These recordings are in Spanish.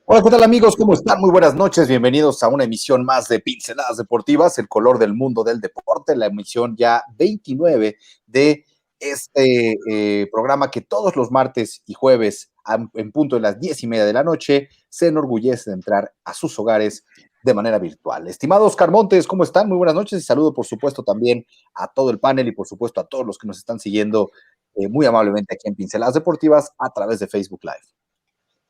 Hola, ¿qué tal amigos? ¿Cómo están? Muy buenas noches. Bienvenidos a una emisión más de Pinceladas Deportivas, el color del mundo del deporte, la emisión ya 29 de este programa que todos los martes y jueves en punto de las 10:30 de la noche se enorgullece de entrar a sus hogares de manera virtual. Estimado Oscar Montes, ¿cómo están? Muy buenas noches y saludo por supuesto también a todo el panel y por supuesto a todos los que nos están siguiendo muy amablemente aquí en Pinceladas Deportivas a través de Facebook Live.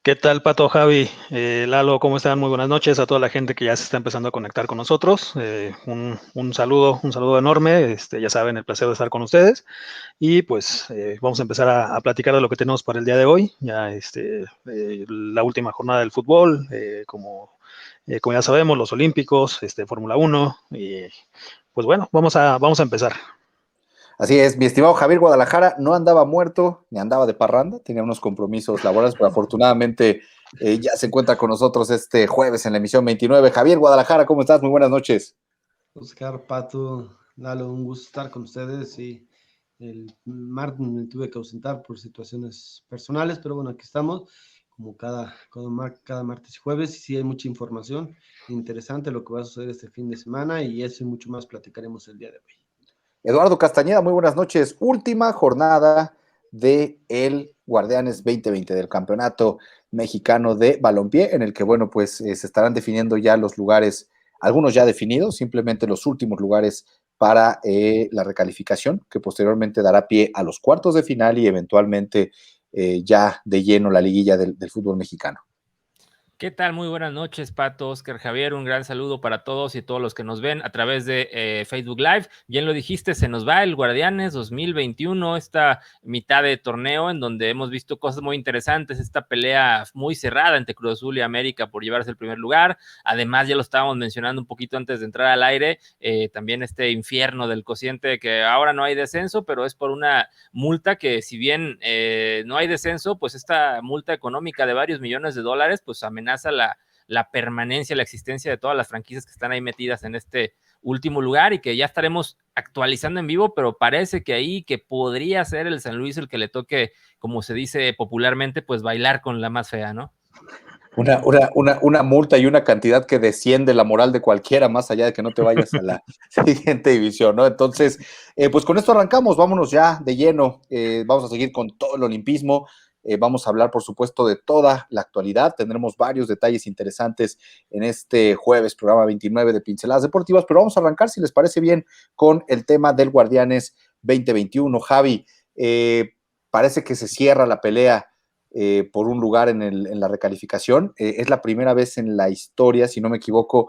¿Qué tal, Pato, Javi? Lalo, ¿cómo están? Muy buenas noches a toda la gente que ya se está empezando a conectar con nosotros. Un saludo enorme. Ya saben, el placer de estar con ustedes. Y pues vamos a empezar a platicar de lo que tenemos para el día de hoy. Ya la última jornada del fútbol, como ya sabemos, los Olímpicos, Fórmula 1. Y pues bueno, vamos a empezar. Así es, mi estimado Javier Guadalajara no andaba muerto ni andaba de parranda, tenía unos compromisos laborales, pero afortunadamente ya se encuentra con nosotros este jueves en la emisión 29. Javier Guadalajara, ¿cómo estás? Muy buenas noches. Oscar, Pato, Lalo, un gusto estar con ustedes. Y el martes me tuve que ausentar por situaciones personales, pero bueno, aquí estamos, como cada martes y jueves. Y sí, hay mucha información interesante lo que va a suceder este fin de semana, y eso y mucho más platicaremos el día de hoy. Eduardo Castañeda, muy buenas noches. Última jornada de el Guardianes 2020 del Campeonato Mexicano de Balompié, en el que, bueno, pues se estarán definiendo ya los lugares, algunos ya definidos, simplemente los últimos lugares para la recalificación, que posteriormente dará pie a los cuartos de final y eventualmente ya de lleno la liguilla del fútbol mexicano. ¿Qué tal? Muy buenas noches, Pato, Oscar, Javier. Un gran saludo para todos y todos los que nos ven a través de Facebook Live. Bien lo dijiste, se nos va el Guardianes 2021, esta mitad de torneo en donde hemos visto cosas muy interesantes, esta pelea muy cerrada entre Cruz Azul y América por llevarse el primer lugar. Además, ya lo estábamos mencionando un poquito antes de entrar al aire, también este infierno del cociente, que ahora no hay descenso, pero es por una multa que, si bien no hay descenso, pues esta multa económica de varios millones de dólares, pues amenaza la permanencia, la existencia de todas las franquicias que están ahí metidas en este último lugar, y que ya estaremos actualizando en vivo, pero parece que ahí que podría ser el San Luis el que le toque, como se dice popularmente, pues bailar con la más fea, ¿no? Una multa y una cantidad que desciende la moral de cualquiera, más allá de que no te vayas a la siguiente división, ¿no? Entonces, pues con esto arrancamos, vámonos ya de lleno, vamos a seguir con todo el olimpismo, vamos a hablar, por supuesto, de toda la actualidad, tendremos varios detalles interesantes en este jueves, programa 29 de Pinceladas Deportivas, pero vamos a arrancar, si les parece bien, con el tema del Guardianes 2021. Javi, parece que se cierra la pelea por un lugar en la recalificación. Es la primera vez en la historia, si no me equivoco,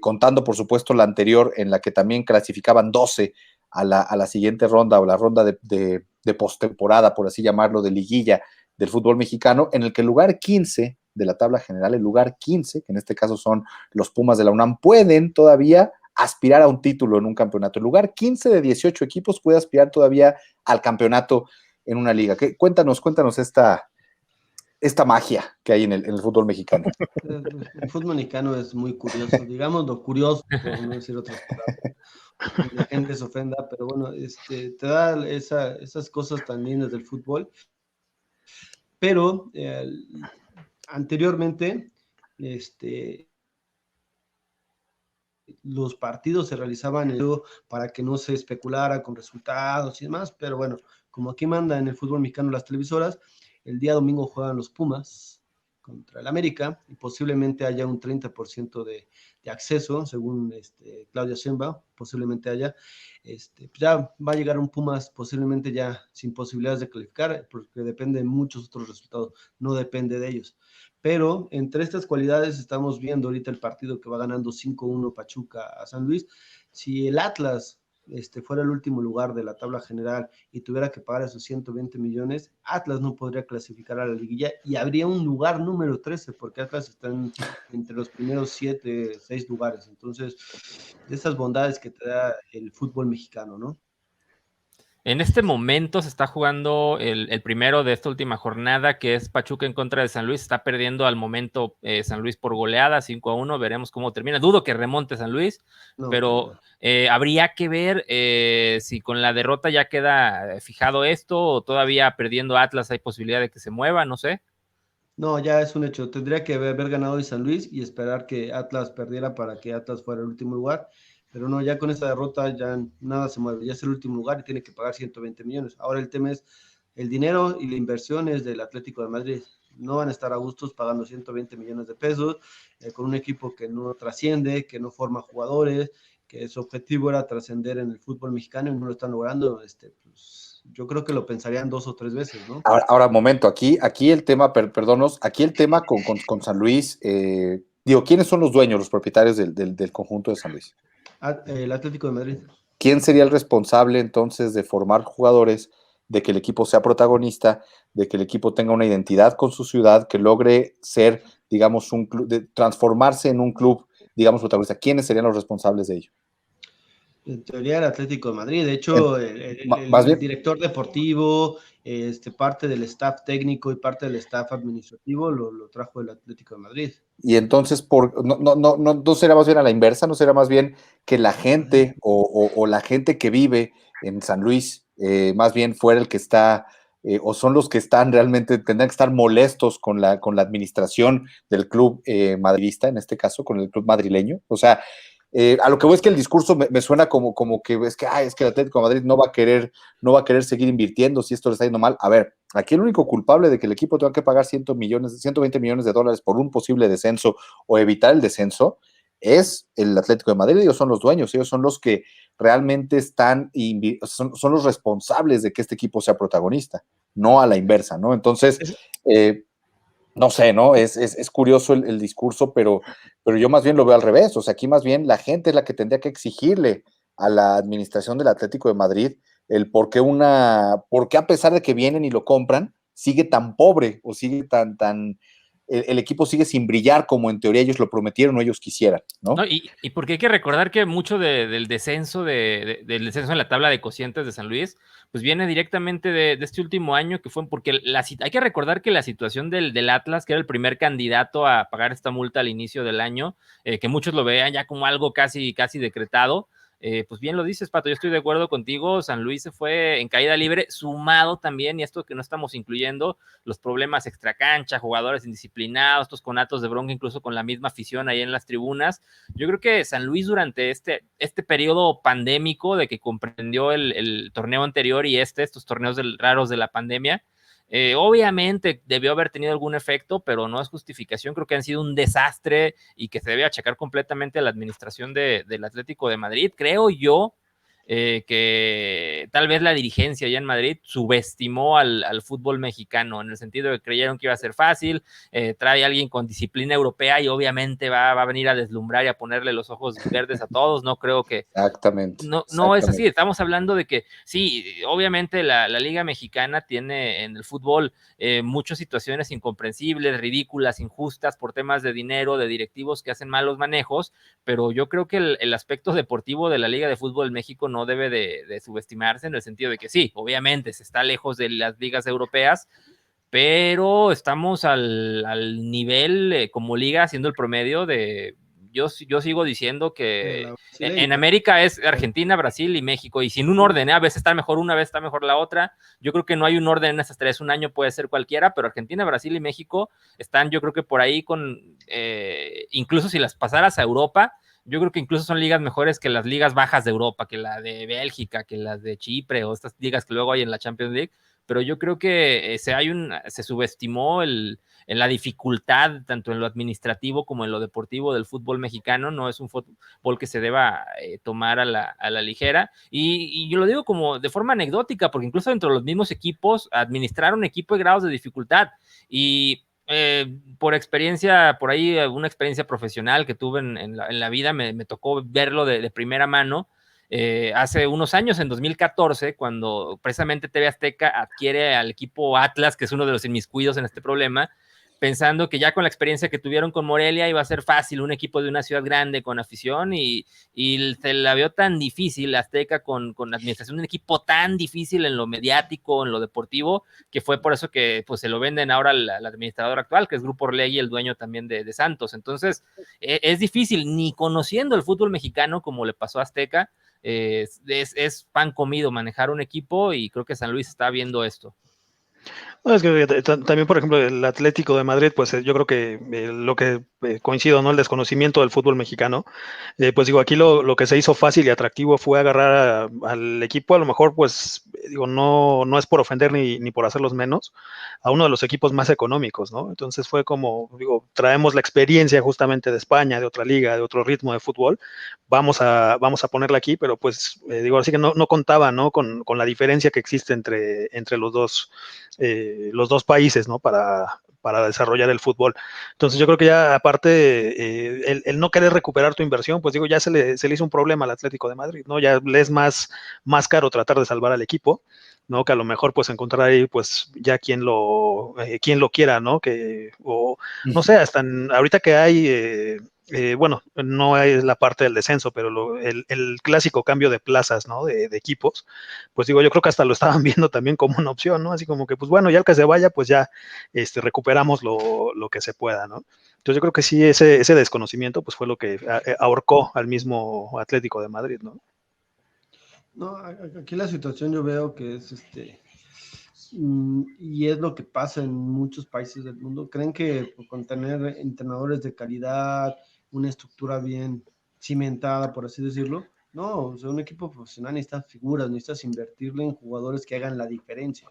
contando por supuesto la anterior, en la que también clasificaban 12 a la siguiente ronda, o la ronda de postemporada, por así llamarlo, de liguilla del fútbol mexicano, en el que el lugar 15 de la tabla general, el lugar 15, que en este caso son los Pumas de la UNAM, pueden todavía aspirar a un título en un campeonato. El lugar 15 de 18 equipos puede aspirar todavía al campeonato en una liga. Cuéntanos esta magia que hay en el fútbol mexicano. El fútbol mexicano es muy curioso, digamos lo curioso, por no decir otras palabras. La gente se ofenda, pero bueno, te da esas cosas tan lindas del fútbol. Pero anteriormente, los partidos se realizaban para que no se especulara con resultados y demás, pero bueno, como aquí manda en el fútbol mexicano las televisoras, el día domingo juegan los Pumas contra el América, y posiblemente haya un 30% de acceso, según Claudia Sheinbaum, posiblemente haya. Ya va a llegar un Pumas posiblemente ya sin posibilidades de calificar, porque depende de muchos otros resultados, no depende de ellos. Pero entre estas cualidades estamos viendo ahorita el partido que va ganando 5-1 Pachuca a San Luis. Si el Atlas fuera el último lugar de la tabla general y tuviera que pagar esos 120 millones, Atlas no podría clasificar a la liguilla y habría un lugar número 13, porque Atlas está entre los primeros 7, 6 lugares. Entonces, de esas bondades que te da el fútbol mexicano, ¿no? En este momento se está jugando el primero de esta última jornada, que es Pachuca en contra de San Luis. Está perdiendo al momento San Luis por goleada, 5-1. Veremos cómo termina. Dudo que remonte San Luis, no, pero habría que ver si con la derrota ya queda fijado esto, o todavía perdiendo Atlas hay posibilidad de que se mueva, no sé. No, ya es un hecho. Tendría que haber ganado hoy San Luis y esperar que Atlas perdiera para que Atlas fuera el último lugar. Pero no, ya con esta derrota ya nada se mueve. Ya es el último lugar y tiene que pagar 120 millones. Ahora el tema es el dinero y la inversión es del Atlético de Madrid. No van a estar a gustos pagando 120 millones de pesos con un equipo que no trasciende, que no forma jugadores, que su objetivo era trascender en el fútbol mexicano y no lo están logrando. Pues, yo creo que lo pensarían 2 o 3 veces, ¿no? Ahora, momento, aquí el tema, perdónos, aquí el tema con San Luis, digo, ¿quiénes son los dueños, los propietarios del conjunto de San Luis? El Atlético de Madrid. ¿Quién sería el responsable entonces de formar jugadores, de que el equipo sea protagonista, de que el equipo tenga una identidad con su ciudad, que logre ser, digamos, un club, de transformarse en un club, digamos, protagonista? ¿Quiénes serían los responsables de ello? En teoría el Atlético de Madrid, de hecho Más el bien, director deportivo, parte del staff técnico y parte del staff administrativo lo trajo el Atlético de Madrid. y entonces, no será más bien a la inversa, no será más bien que la gente o la gente que vive en San Luis, más bien fuera el que está, o son los que están realmente, tendrán que estar molestos con la administración del club madridista, en este caso, con el club madrileño. O sea, a lo que voy es que el discurso me suena como que es que el Atlético de Madrid no va a querer seguir invirtiendo si esto le está yendo mal. A ver, aquí el único culpable de que el equipo tenga que pagar 120 millones de dólares por un posible descenso o evitar el descenso es el Atlético de Madrid. Ellos son los dueños, ellos son los que realmente son los responsables de que este equipo sea protagonista, no a la inversa, ¿no? Entonces, no sé, ¿no? Es curioso el discurso, pero yo más bien lo veo al revés. O sea, aquí más bien la gente es la que tendría que exigirle a la administración del Atlético de Madrid el por qué a pesar de que vienen y lo compran, sigue tan pobre o sigue el equipo sigue sin brillar como en teoría ellos lo prometieron o ellos quisieran, ¿no? No, y porque hay que recordar que mucho del descenso del descenso en la tabla de cocientes de San Luis, pues viene directamente de este último año, que fue porque hay que recordar que la situación del Atlas, que era el primer candidato a pagar esta multa al inicio del año, que muchos lo vean ya como algo casi decretado, pues bien lo dices, Pato, yo estoy de acuerdo contigo. San Luis se fue en caída libre, sumado también, y esto que no estamos incluyendo, los problemas extracancha, jugadores indisciplinados, estos conatos de bronca, incluso con la misma afición ahí en las tribunas. Yo creo que San Luis durante este periodo pandémico de que comprendió el torneo anterior y estos torneos raros de la pandemia, obviamente debió haber tenido algún efecto, pero no es justificación. Creo que han sido un desastre y que se debe achacar completamente a la administración del Atlético de Madrid. Creo yo que tal vez la dirigencia allá en Madrid subestimó al fútbol mexicano, en el sentido de que creyeron que iba a ser fácil, trae a alguien con disciplina europea y obviamente va a venir a deslumbrar y a ponerle los ojos verdes a todos. No creo que... Exactamente. No es así. Estamos hablando de que sí, obviamente la Liga Mexicana tiene en el fútbol muchas situaciones incomprensibles, ridículas, injustas por temas de dinero, de directivos que hacen malos manejos, pero yo creo que el aspecto deportivo de la Liga de Fútbol en México no debe de subestimarse, en el sentido de que sí, obviamente se está lejos de las ligas europeas, pero estamos al nivel como liga, haciendo el promedio de... Yo sigo diciendo que en América es Argentina, Brasil y México, y sin un orden, a veces está mejor una, a veces está mejor la otra. Yo creo que no hay un orden en esas tres. Un año puede ser cualquiera, pero Argentina, Brasil y México están, yo creo que por ahí incluso si las pasaras a Europa, yo creo que incluso son ligas mejores que las ligas bajas de Europa, que la de Bélgica, que las de Chipre o estas ligas que luego hay en la Champions League. Pero yo creo que se subestimó en la dificultad, tanto en lo administrativo como en lo deportivo del fútbol mexicano. No es un fútbol que se deba tomar a la ligera. Y yo lo digo como de forma anecdótica, porque incluso dentro de los mismos equipos, administrar un equipo de grados de dificultad. Y por experiencia, por ahí, una experiencia profesional que tuve en la vida, me tocó verlo de primera mano. Hace unos años, en 2014, cuando precisamente TV Azteca adquiere al equipo Atlas, que es uno de los inmiscuidos en este problema, pensando que ya con la experiencia que tuvieron con Morelia iba a ser fácil, un equipo de una ciudad grande con afición, y se la vio tan difícil Azteca con la administración de un equipo tan difícil en lo mediático, en lo deportivo, que fue por eso que pues se lo venden ahora al administrador actual, que es Grupo Orlegui, el dueño también de Santos. Entonces es difícil, ni conociendo el fútbol mexicano como le pasó a Azteca, es pan comido manejar un equipo, y creo que San Luis está viendo esto. No, es que también, por ejemplo, el Atlético de Madrid, pues yo creo que lo que coincido, ¿no? El desconocimiento del fútbol mexicano, pues digo, aquí lo que se hizo fácil y atractivo fue agarrar al equipo, a lo mejor, pues digo, no es por ofender ni por hacerlos menos, a uno de los equipos más económicos, ¿no? Entonces fue como, digo, traemos la experiencia justamente de España, de otra liga, de otro ritmo de fútbol, vamos a ponerla aquí, pero pues digo, así que no contaba, ¿no? Con la diferencia que existe entre los dos países, ¿no? Para desarrollar el fútbol. Entonces yo creo que ya aparte, el no querer recuperar tu inversión, pues digo, ya se le hizo un problema al Atlético de Madrid, ¿no? Ya le es más caro tratar de salvar al equipo, ¿no? Que a lo mejor pues encontrar ahí pues ya quien lo quiera, ¿no? O no sé, hasta ahorita que hay, bueno, no es la parte del descenso, pero el clásico cambio de plazas, ¿no? De equipos, pues digo, yo creo que hasta lo estaban viendo también como una opción, ¿no? Así como que, pues bueno, ya el que se vaya, pues ya recuperamos lo que se pueda, ¿no? Entonces yo creo que sí, ese desconocimiento, pues fue lo que ahorcó al mismo Atlético de Madrid, ¿no? No, aquí la situación yo veo que es y es lo que pasa en muchos países del mundo. Creen que con tener entrenadores de calidad, una estructura bien cimentada, por así decirlo, no, o sea, un equipo profesional necesita figuras, necesitas invertirle en jugadores que hagan la diferencia.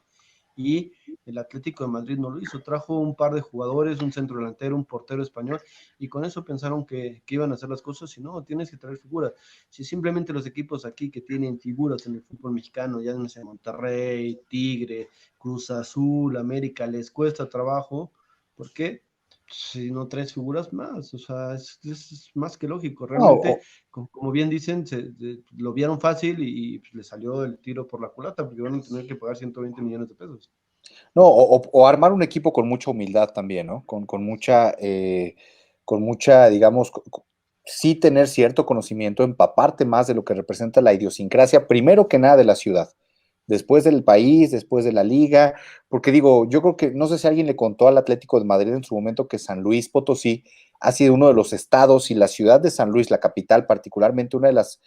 Y el Atlético de Madrid no lo hizo, trajo un par de jugadores, un centro delantero, un portero español, y con eso pensaron que iban a hacer las cosas, y no, tienes que traer figuras. Si simplemente los equipos aquí que tienen figuras en el fútbol mexicano, ya no sé, Monterrey, Tigre, Cruz Azul, América, les cuesta trabajo, ¿por qué? Si no traes figuras más, o sea, es más que lógico. Realmente, No, como bien dicen, lo vieron fácil y pues, le salió el tiro por la culata, porque van a tener que pagar 120 millones de pesos. no, o armar un equipo con mucha humildad también, ¿no? Con mucha, digamos, sí tener cierto conocimiento, empaparte más de lo que representa la idiosincrasia, primero que nada de la ciudad, después del país, después de la liga, porque digo, yo creo que, no sé si alguien le contó al Atlético de Madrid en su momento que San Luis Potosí ha sido uno de los estados y la ciudad de San Luis, la capital, particularmente una de las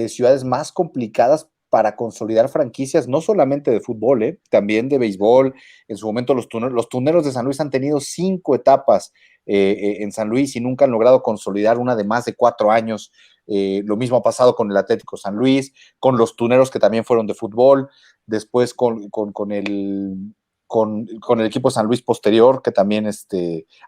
ciudades más complicadas para consolidar franquicias, no solamente de fútbol, también de béisbol. En su momento los tuneros de San Luis han tenido 5 etapas en San Luis y nunca han logrado consolidar una de más de 4 años. Lo mismo ha pasado con el Atlético San Luis, con los tuneros que también fueron de fútbol, después con el equipo San Luis posterior, que también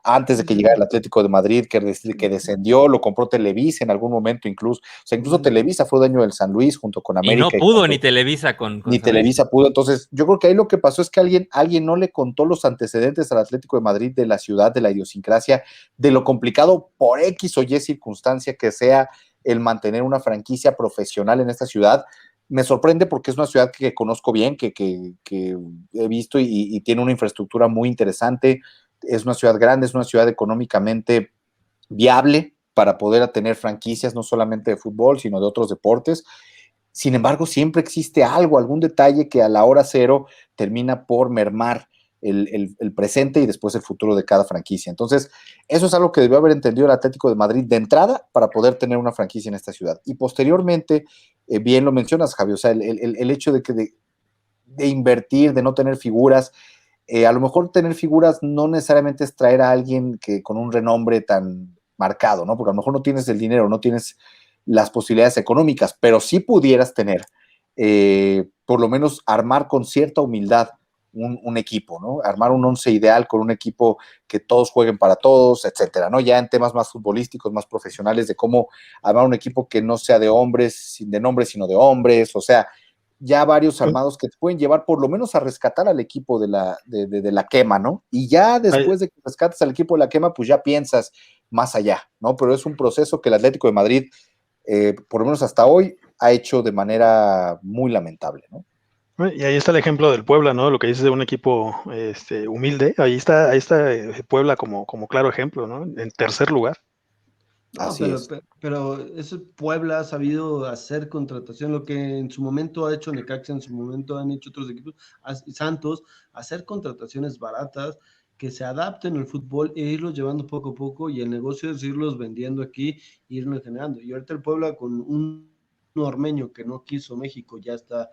antes de Sí, que sí, llegara el Atlético de Madrid, que descendió, lo compró Televisa en algún momento incluso. O sea, incluso Televisa fue dueño del San Luis junto con Y no América. pudo ni Televisa con Ni San Luis. Televisa pudo. Entonces, yo creo que ahí lo que pasó es que alguien no le contó los antecedentes al Atlético de Madrid de la ciudad, de la idiosincrasia, de lo complicado por X o Y circunstancia que sea el mantener una franquicia profesional en esta ciudad. Me sorprende porque es una ciudad que conozco bien, que he visto y tiene una infraestructura muy interesante. Es una ciudad grande, es una ciudad económicamente viable para poder tener franquicias no solamente de fútbol, sino de otros deportes. Sin embargo, siempre existe algún detalle que a la hora cero termina por mermar el presente y después el futuro de cada franquicia. Entonces, eso es algo que debió haber entendido el Atlético de Madrid de entrada para poder tener una franquicia en esta ciudad. Y posteriormente, bien lo mencionas, Javi, o sea, el hecho de invertir, de no tener figuras, a lo mejor tener figuras no necesariamente es traer a alguien que con un renombre tan marcado, ¿no? Porque a lo mejor no tienes el dinero, no tienes las posibilidades económicas, pero sí pudieras tener, por lo menos armar con cierta humildad un equipo, ¿no? Armar un once ideal con un equipo que todos jueguen para todos, etcétera, ¿no? Ya en temas más futbolísticos, más profesionales, de cómo armar un equipo que no sea de hombres, de nombres, sino de hombres, o sea, ya varios armados que te pueden llevar por lo menos a rescatar al equipo de la quema, ¿no? Y ya después de que rescates al equipo de la quema, pues ya piensas más allá, ¿no? Pero es un proceso que el Atlético de Madrid, por lo menos hasta hoy, ha hecho de manera muy lamentable, ¿no? Y ahí está el ejemplo del Puebla, ¿no? Lo que dices de un equipo humilde. Ahí está Puebla como claro ejemplo, ¿no? En tercer lugar. No, Así es. pero ese Puebla ha sabido hacer contratación, lo que en su momento ha hecho Necaxa, en su momento han hecho otros equipos, Santos, hacer contrataciones baratas que se adapten al fútbol e irlos llevando poco a poco y el negocio es irlos vendiendo aquí, irlos generando. Y ahorita el Puebla con un ormeño que no quiso México, ya está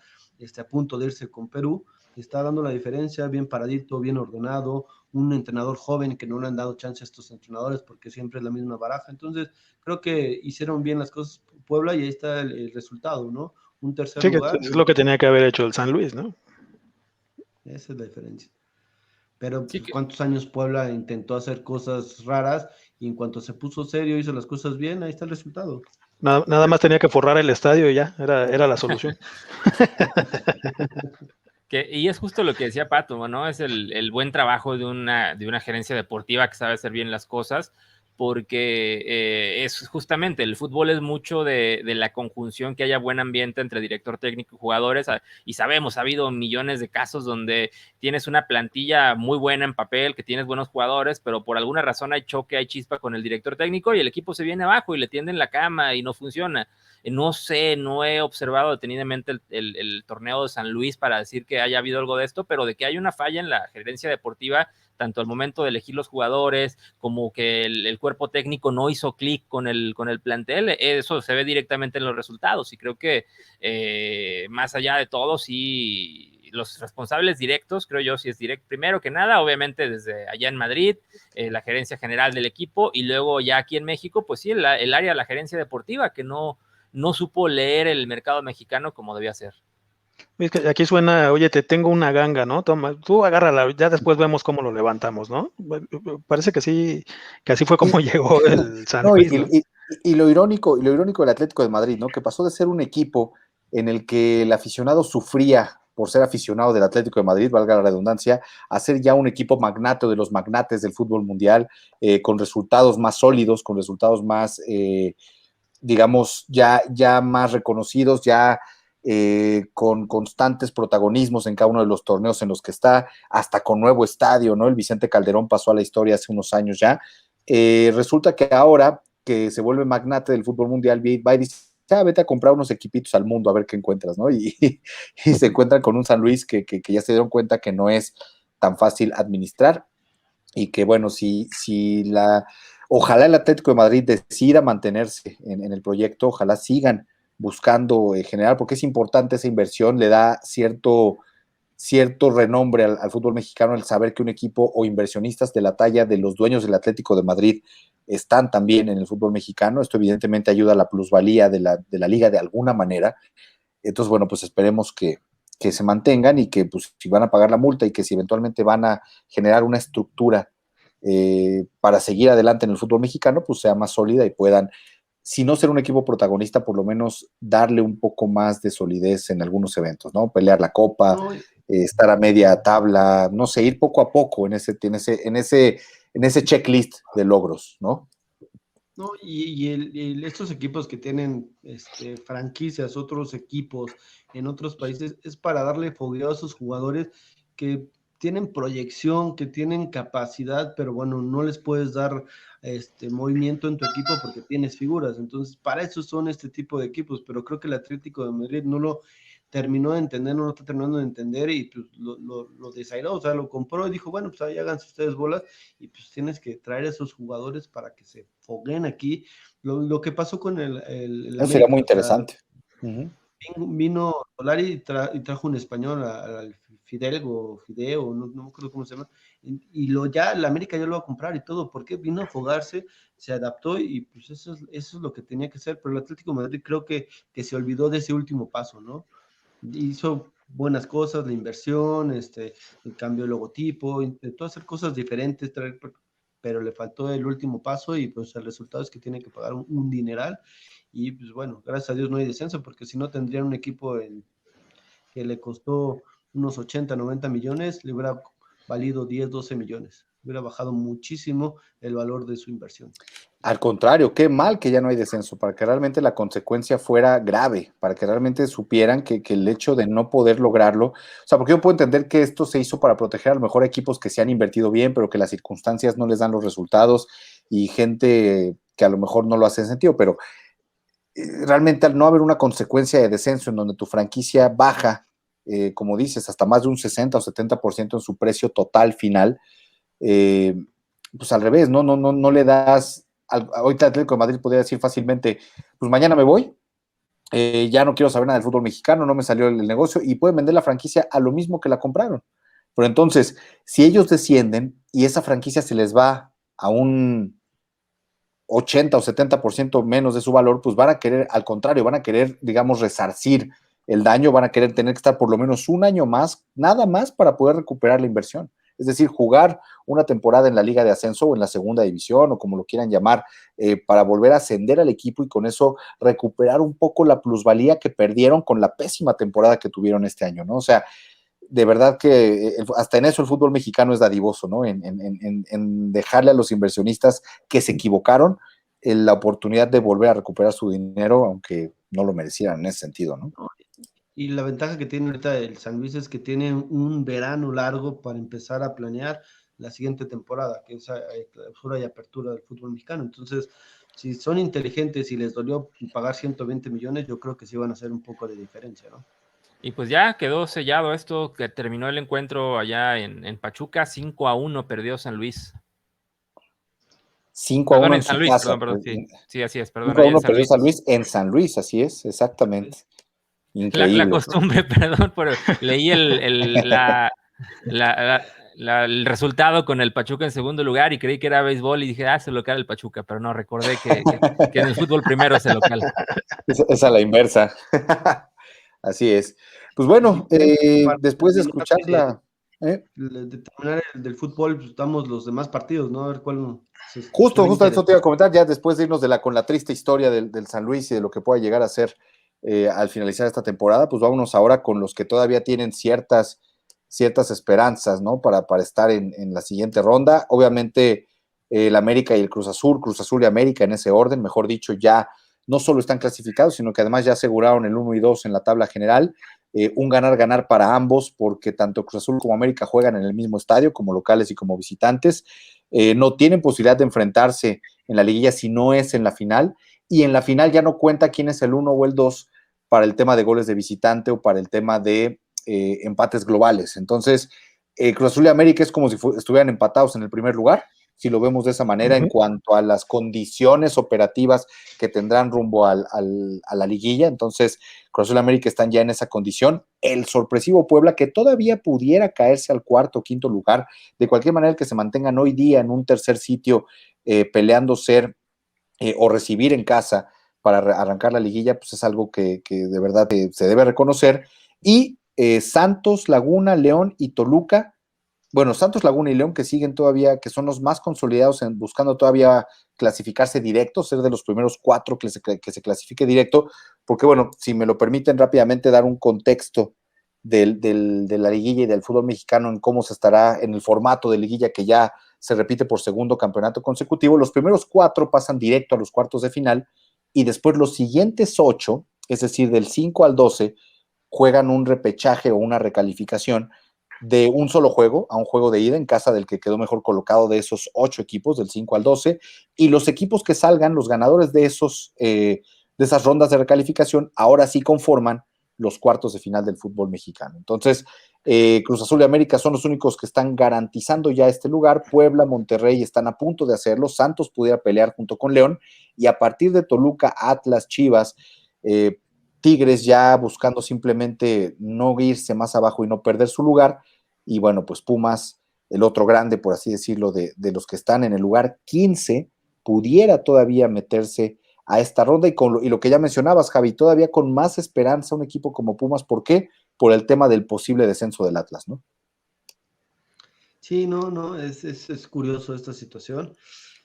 a punto de irse con Perú, está dando la diferencia, bien paradito, bien ordenado, un entrenador joven que no le han dado chance a estos entrenadores porque siempre es la misma baraja. Entonces, creo que hicieron bien las cosas Puebla y ahí está el resultado, ¿no? Un tercer Sí, que lugar, es lo que tenía que haber hecho el San Luis, ¿no? esa es la diferencia. Pero Sí, pues, ¿cuántos años Puebla intentó hacer cosas raras y en cuanto se puso serio, hizo las cosas bien, ahí está el resultado? Nada más tenía que forrar el estadio y ya, era la solución. y es justo lo que decía Pato, ¿no? Es el buen trabajo de una gerencia deportiva que sabe hacer bien las cosas, porque es justamente el fútbol es mucho de la conjunción, que haya buen ambiente entre director técnico y jugadores, y sabemos, ha habido millones de casos donde tienes una plantilla muy buena en papel, que tienes buenos jugadores, pero por alguna razón hay choque, hay chispa con el director técnico y el equipo se viene abajo y le tienden la cama y no funciona. No sé, no he observado detenidamente el torneo de San Luis para decir que haya habido algo de esto, pero de que hay una falla en la gerencia deportiva, tanto al momento de elegir los jugadores, como que el cuerpo técnico no hizo clic con el plantel, eso se ve directamente en los resultados, y creo que más allá de todo, sí, los responsables directos, creo yo, sí es directo, primero que nada, obviamente desde allá en Madrid, la gerencia general del equipo, y luego ya aquí en México, pues sí, el área de la gerencia deportiva, que no supo leer el mercado mexicano como debía ser. Es que aquí suena, oye, te tengo una ganga, ¿no? Toma, tú agárrala, ya después vemos cómo lo levantamos, ¿no? Parece que sí, que así fue como Y, llegó el San no, Luis, ¿no? y lo irónico del Atlético de Madrid, ¿no? Que pasó de ser un equipo en el que el aficionado sufría por ser aficionado del Atlético de Madrid, valga la redundancia, a ser ya un equipo magnate de los magnates del fútbol mundial, con resultados más sólidos, con resultados más, digamos, ya más reconocidos, ya con constantes protagonismos en cada uno de los torneos en los que está, hasta con nuevo estadio, ¿no? El Vicente Calderón pasó a la historia hace unos años ya. Resulta que ahora que se vuelve magnate del fútbol mundial, va y dice, vete a comprar unos equipitos al mundo a ver qué encuentras, ¿no? Y se encuentran con un San Luis que ya se dieron cuenta que no es tan fácil administrar y que, bueno, ojalá el Atlético de Madrid decida mantenerse en el proyecto, ojalá sigan buscando generar, porque es importante esa inversión, le da cierto renombre al fútbol mexicano el saber que un equipo o inversionistas de la talla de los dueños del Atlético de Madrid están también en el fútbol mexicano. Esto evidentemente ayuda a la plusvalía de la liga de alguna manera. Entonces, bueno, pues esperemos que se mantengan y que pues, si van a pagar la multa y que si eventualmente van a generar una estructura para seguir adelante en el fútbol mexicano, pues sea más sólida y puedan, si no ser un equipo protagonista, por lo menos darle un poco más de solidez en algunos eventos, ¿no? Pelear la copa, No, estar a media tabla, no sé, ir poco a poco en ese checklist de logros, ¿no? no, estos equipos que tienen franquicias, otros equipos en otros países, es para darle fogueo a esos jugadores que tienen proyección, que tienen capacidad, pero bueno, no les puedes dar movimiento en tu equipo porque tienes figuras. Entonces, para eso son este tipo de equipos, pero creo que el Atlético de Madrid no lo terminó de entender, no lo está terminando de entender y pues lo desairó, o sea, lo compró y dijo, bueno, pues ahí háganse ustedes bolas y pues tienes que traer a esos jugadores para que se foguen aquí. Lo que pasó con el Eso sería América, muy o sea, interesante. vino Solari y trajo un español al Fideo, no me acuerdo cómo se llama, ya la América ya lo va a comprar y todo, porque vino a afogarse, se adaptó y pues eso es lo que tenía que ser, pero el Atlético de Madrid creo que se olvidó de ese último paso, ¿no? Hizo buenas cosas, la inversión, el cambio de logotipo, intentó hacer cosas diferentes, pero le faltó el último paso y pues el resultado es que tiene que pagar un dineral y pues bueno, gracias a Dios no hay descenso porque si no tendrían un equipo que le costó unos 80, 90 millones, le hubiera valido 10, 12 millones, hubiera bajado muchísimo el valor de su inversión. Al contrario, qué mal que ya no hay descenso, para que realmente la consecuencia fuera grave, para que realmente supieran que el hecho de no poder lograrlo, o sea, porque yo puedo entender que esto se hizo para proteger a lo mejor equipos que se han invertido bien, pero que las circunstancias no les dan los resultados y gente que a lo mejor no lo hace sentido, pero realmente al no haber una consecuencia de descenso en donde tu franquicia baja, como dices, hasta más de un 60 o 70% en su precio total final, eh, pues al revés, no le das, ahorita Atlético de Madrid podría decir fácilmente, pues mañana me voy ya no quiero saber nada del fútbol mexicano, no me salió el negocio, y pueden vender la franquicia a lo mismo que la compraron. Pero entonces, si ellos descienden y esa franquicia se les va a un 80 o 70% menos de su valor, pues van a querer, al contrario, van a querer, digamos, resarcir el daño, van a querer tener que estar por lo menos un año más, nada más para poder recuperar la inversión. Es decir, jugar una temporada en la Liga de Ascenso o en la Segunda División o como lo quieran llamar, para volver a ascender al equipo y con eso recuperar un poco la plusvalía que perdieron con la pésima temporada que tuvieron este año, ¿no? O sea, de verdad que hasta en eso el fútbol mexicano es dadivoso, ¿no? En dejarle a los inversionistas que se equivocaron la oportunidad de volver a recuperar su dinero, aunque no lo merecieran en ese sentido, ¿no? Y la ventaja que tiene ahorita el San Luis es que tiene un verano largo para empezar a planear la siguiente temporada, que es clausura y apertura del fútbol mexicano. Entonces, si son inteligentes y les dolió pagar 120 millones, yo creo que sí van a hacer un poco de diferencia, ¿no? Y pues ya quedó sellado esto, que terminó el encuentro allá en Pachuca, 5-1 perdió San Luis. 5-1 Perdón, en en su San Luis, casa. perdón, sí. Sí, así es, perdón, allá en 5-1 San perdió Luis. San Luis en San Luis, así es, exactamente. La Increíble. costumbre, perdón, pero leí el resultado con el Pachuca en segundo lugar y creí que era béisbol y dije, se local el Pachuca, pero no, recordé que en el fútbol primero es el local. Es a la inversa. Así es. Pues bueno, después de escucharla. De terminar del fútbol, pues, estamos los demás partidos, ¿no? A ver cuál Justo eso te iba a comentar, ya después de irnos con la triste historia del San Luis y de lo que pueda llegar a ser al finalizar esta temporada, pues vámonos ahora con los que todavía tienen ciertas esperanzas, ¿no? Para estar en la siguiente ronda. Obviamente, el América y el Cruz Azul y América en ese orden, mejor dicho, ya no solo están clasificados, sino que además ya aseguraron el 1 y 2 en la tabla general. Un ganar para ambos, porque tanto Cruz Azul como América juegan en el mismo estadio, como locales y como visitantes. No tienen posibilidad de enfrentarse en la liguilla si no es en la final, y en la final ya no cuenta quién es el 1 o el 2 para el tema de goles de visitante o para el tema de empates globales. Entonces, Cruz Azul y América es como si estuvieran empatados en el primer lugar, si lo vemos de esa manera, en cuanto a las condiciones operativas que tendrán rumbo a la liguilla. Entonces, Cruz Azul y América están ya en esa condición. El sorpresivo Puebla, que todavía pudiera caerse al cuarto o quinto lugar, de cualquier manera que se mantengan hoy día en un tercer sitio peleando ser o recibir en casa para arrancar la liguilla, pues es algo que de verdad se debe reconocer. Y Santos, Laguna, León y Toluca. Bueno, Santos, Laguna y León que siguen todavía, que son los más consolidados buscando todavía clasificarse directo, ser de los primeros 4 que se clasifique directo, porque bueno, si me lo permiten rápidamente dar un contexto de la liguilla y del fútbol mexicano en cómo se estará en el formato de liguilla que ya se repite por segundo campeonato consecutivo. Los primeros 4 pasan directo a los cuartos de final y después los siguientes 8, es decir, del 5 al 12, juegan un repechaje o una recalificación de un solo juego a un juego de ida en casa del que quedó mejor colocado de esos 8 equipos, del 5 al 12, y los equipos que salgan, los ganadores de esas rondas de recalificación, ahora sí conforman los cuartos de final del fútbol mexicano. Entonces, Cruz Azul y América son los únicos que están garantizando ya este lugar. Puebla, Monterrey están a punto de hacerlo. Santos pudiera pelear junto con León, y a partir de Toluca, Atlas, Chivas, Tigres ya buscando simplemente no irse más abajo y no perder su lugar. Y bueno, pues Pumas, el otro grande, por así decirlo, de los que están en el lugar 15, pudiera todavía meterse a esta ronda. Y lo que ya mencionabas, Javi, todavía con más esperanza un equipo como Pumas. ¿Por qué? Por el tema del posible descenso del Atlas, ¿no? Sí, no, es curioso esta situación.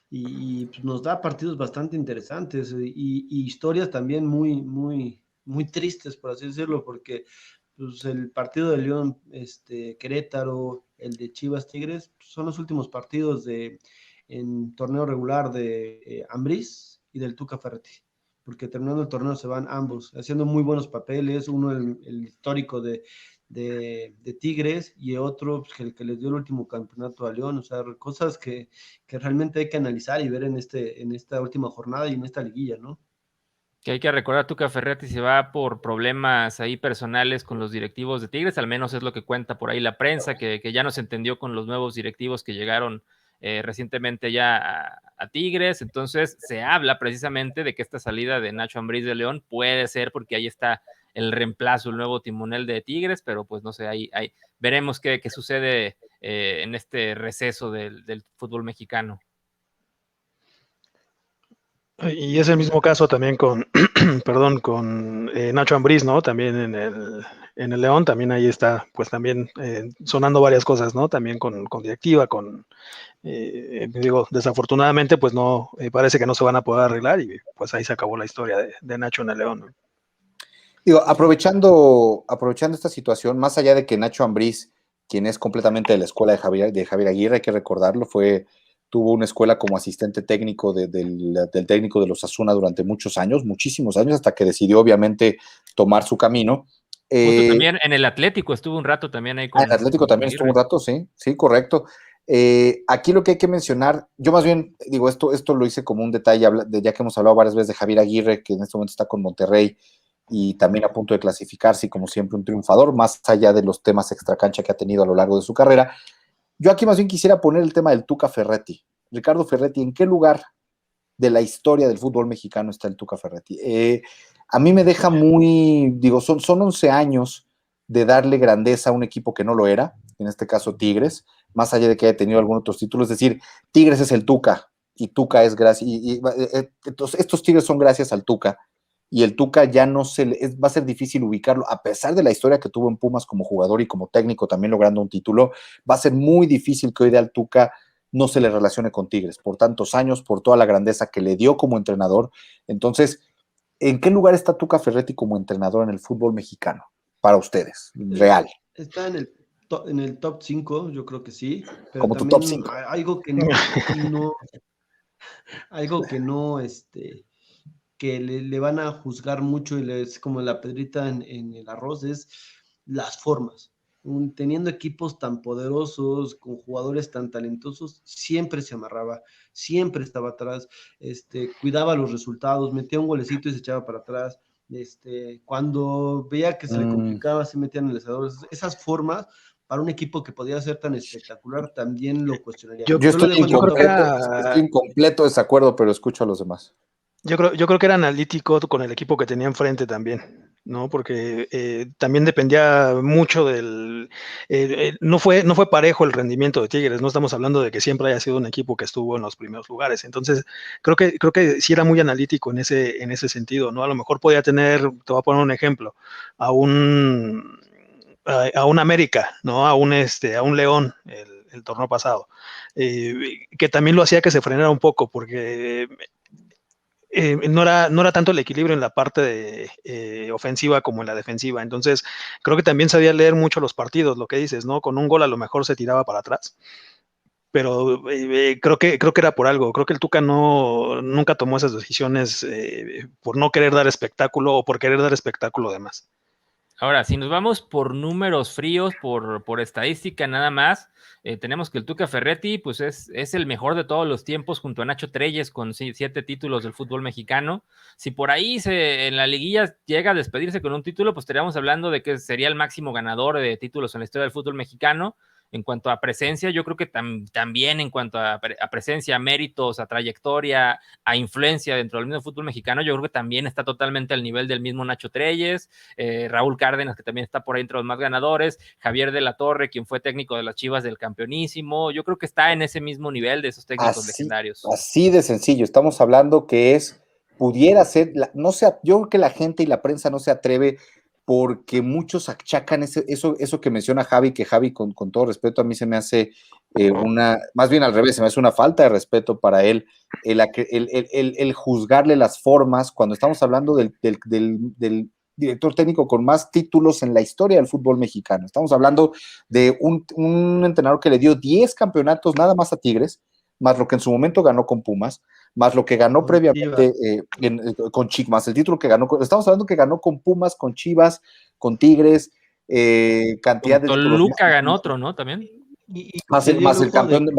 Y pues, nos da partidos bastante interesantes y historias también muy tristes, por así decirlo, porque pues, el partido de León, Querétaro, el de Chivas Tigres, pues, son los últimos partidos en torneo regular de Ambriz y del Tuca Ferretti, porque terminando el torneo se van ambos, haciendo muy buenos papeles, uno el histórico de Tigres y otro pues, el que les dio el último campeonato a León, o sea, cosas que realmente hay que analizar y ver en esta última jornada y en esta liguilla, ¿no? Que hay que recordar, Tuca Ferretti se va por problemas ahí personales con los directivos de Tigres, al menos es lo que cuenta por ahí la prensa, que ya no se entendió con los nuevos directivos que llegaron recientemente ya a Tigres, entonces se habla precisamente de que esta salida de Nacho Ambriz de León puede ser porque ahí está el reemplazo, el nuevo timonel de Tigres, pero pues no sé, ahí veremos qué sucede en este receso del fútbol mexicano. Y es el mismo caso también con, perdón, con Nacho Ambriz, ¿no? También en el León, también ahí está, pues también sonando varias cosas, ¿no? También con directiva, digo, desafortunadamente, pues no, parece que no se van a poder arreglar y pues ahí se acabó la historia de Nacho en el León, ¿no? Digo, aprovechando esta situación, más allá de que Nacho Ambriz, quien es completamente de la escuela de Javier Aguirre, hay que recordarlo, tuvo una escuela como asistente técnico del técnico de los Asuna durante muchos años, muchísimos años, hasta que decidió obviamente tomar su camino. Justo también en el Atlético estuvo un rato también ahí con el Atlético también Aguirre. estuvo un rato, sí, correcto. Aquí lo que hay que mencionar, yo más bien digo, esto lo hice como un detalle, ya que hemos hablado varias veces de Javier Aguirre, que en este momento está con Monterrey y también a punto de clasificarse y como siempre un triunfador, más allá de los temas extracancha que ha tenido a lo largo de su carrera. Yo aquí más bien quisiera poner el tema del Tuca Ferretti. Ricardo Ferretti, ¿en qué lugar de la historia del fútbol mexicano está el Tuca Ferretti? A mí me deja son 11 años de darle grandeza a un equipo que no lo era, en este caso Tigres, más allá de que haya tenido algunos otros títulos, es decir, Tigres es el Tuca, y Tuca es gracias, entonces estos Tigres son gracias al Tuca, y el Tuca ya va a ser difícil ubicarlo, a pesar de la historia que tuvo en Pumas como jugador y como técnico, también logrando un título, va a ser muy difícil que hoy día al Tuca no se le relacione con Tigres, por tantos años, por toda la grandeza que le dio como entrenador. Entonces, ¿en qué lugar está Tuca Ferretti como entrenador en el fútbol mexicano? Para ustedes, real. Está en el top 5, yo creo que sí, pero como también tu top 5. algo que no, que le van a juzgar mucho y es como la pedrita en el arroz, es las formas. Teniendo equipos tan poderosos, con jugadores tan talentosos, siempre se amarraba, siempre estaba atrás, cuidaba los resultados, metía un golecito y se echaba para atrás. Cuando veía que se le complicaba, se metían en el asador. Esas formas para un equipo que podía ser tan espectacular, también lo cuestionaría. Yo estoy en completo desacuerdo, pero escucho a los demás. Yo creo que era analítico con el equipo que tenía enfrente también, ¿no? Porque también dependía mucho no fue parejo el rendimiento de Tigres, no estamos hablando de que siempre haya sido un equipo que estuvo en los primeros lugares, entonces creo que sí era muy analítico en ese sentido, ¿no? A lo mejor podía tener, te voy a poner un ejemplo, a un América, ¿no? A un León el torneo pasado, que también lo hacía que se frenara un poco, porque no era tanto el equilibrio en la parte ofensiva como en la defensiva. Entonces, creo que también sabía leer mucho los partidos, lo que dices, ¿no? Con un gol a lo mejor se tiraba para atrás. Pero creo que era por algo. Creo que el Tuca nunca tomó esas decisiones por no querer dar espectáculo o por querer dar espectáculo de más. Ahora, si nos vamos por números fríos, por estadística nada más, tenemos que el Tuca Ferretti pues es el mejor de todos los tiempos junto a Nacho Treyes con 7 títulos del fútbol mexicano. Si por ahí en la liguilla llega a despedirse con un título, pues estaríamos hablando de que sería el máximo ganador de títulos en la historia del fútbol mexicano. En cuanto a presencia, yo creo que también en cuanto a presencia, a méritos, a trayectoria, a influencia dentro del mismo fútbol mexicano, yo creo que también está totalmente al nivel del mismo Nacho Treyes, Raúl Cárdenas, que también está por ahí entre los más ganadores, Javier de la Torre, quien fue técnico de las Chivas del campeonísimo, yo creo que está en ese mismo nivel de esos técnicos legendarios. Así de sencillo, estamos hablando que pudiera ser, yo creo que la gente y la prensa no se atreve porque muchos achacan eso que menciona Javi, que Javi, con todo respeto, a mí se me hace más bien al revés, se me hace una falta de respeto para él, el juzgarle las formas, cuando estamos hablando del director técnico con más títulos en la historia del fútbol mexicano. Estamos hablando de un entrenador que le dio 10 campeonatos nada más a Tigres, más lo que en su momento ganó con Pumas, más lo que ganó previamente con Chivas, más el título que ganó, estamos hablando que ganó con Pumas, con Chivas, con Tigres, cantidad con de títulos. Toluca ganó otro, ¿no? También. Más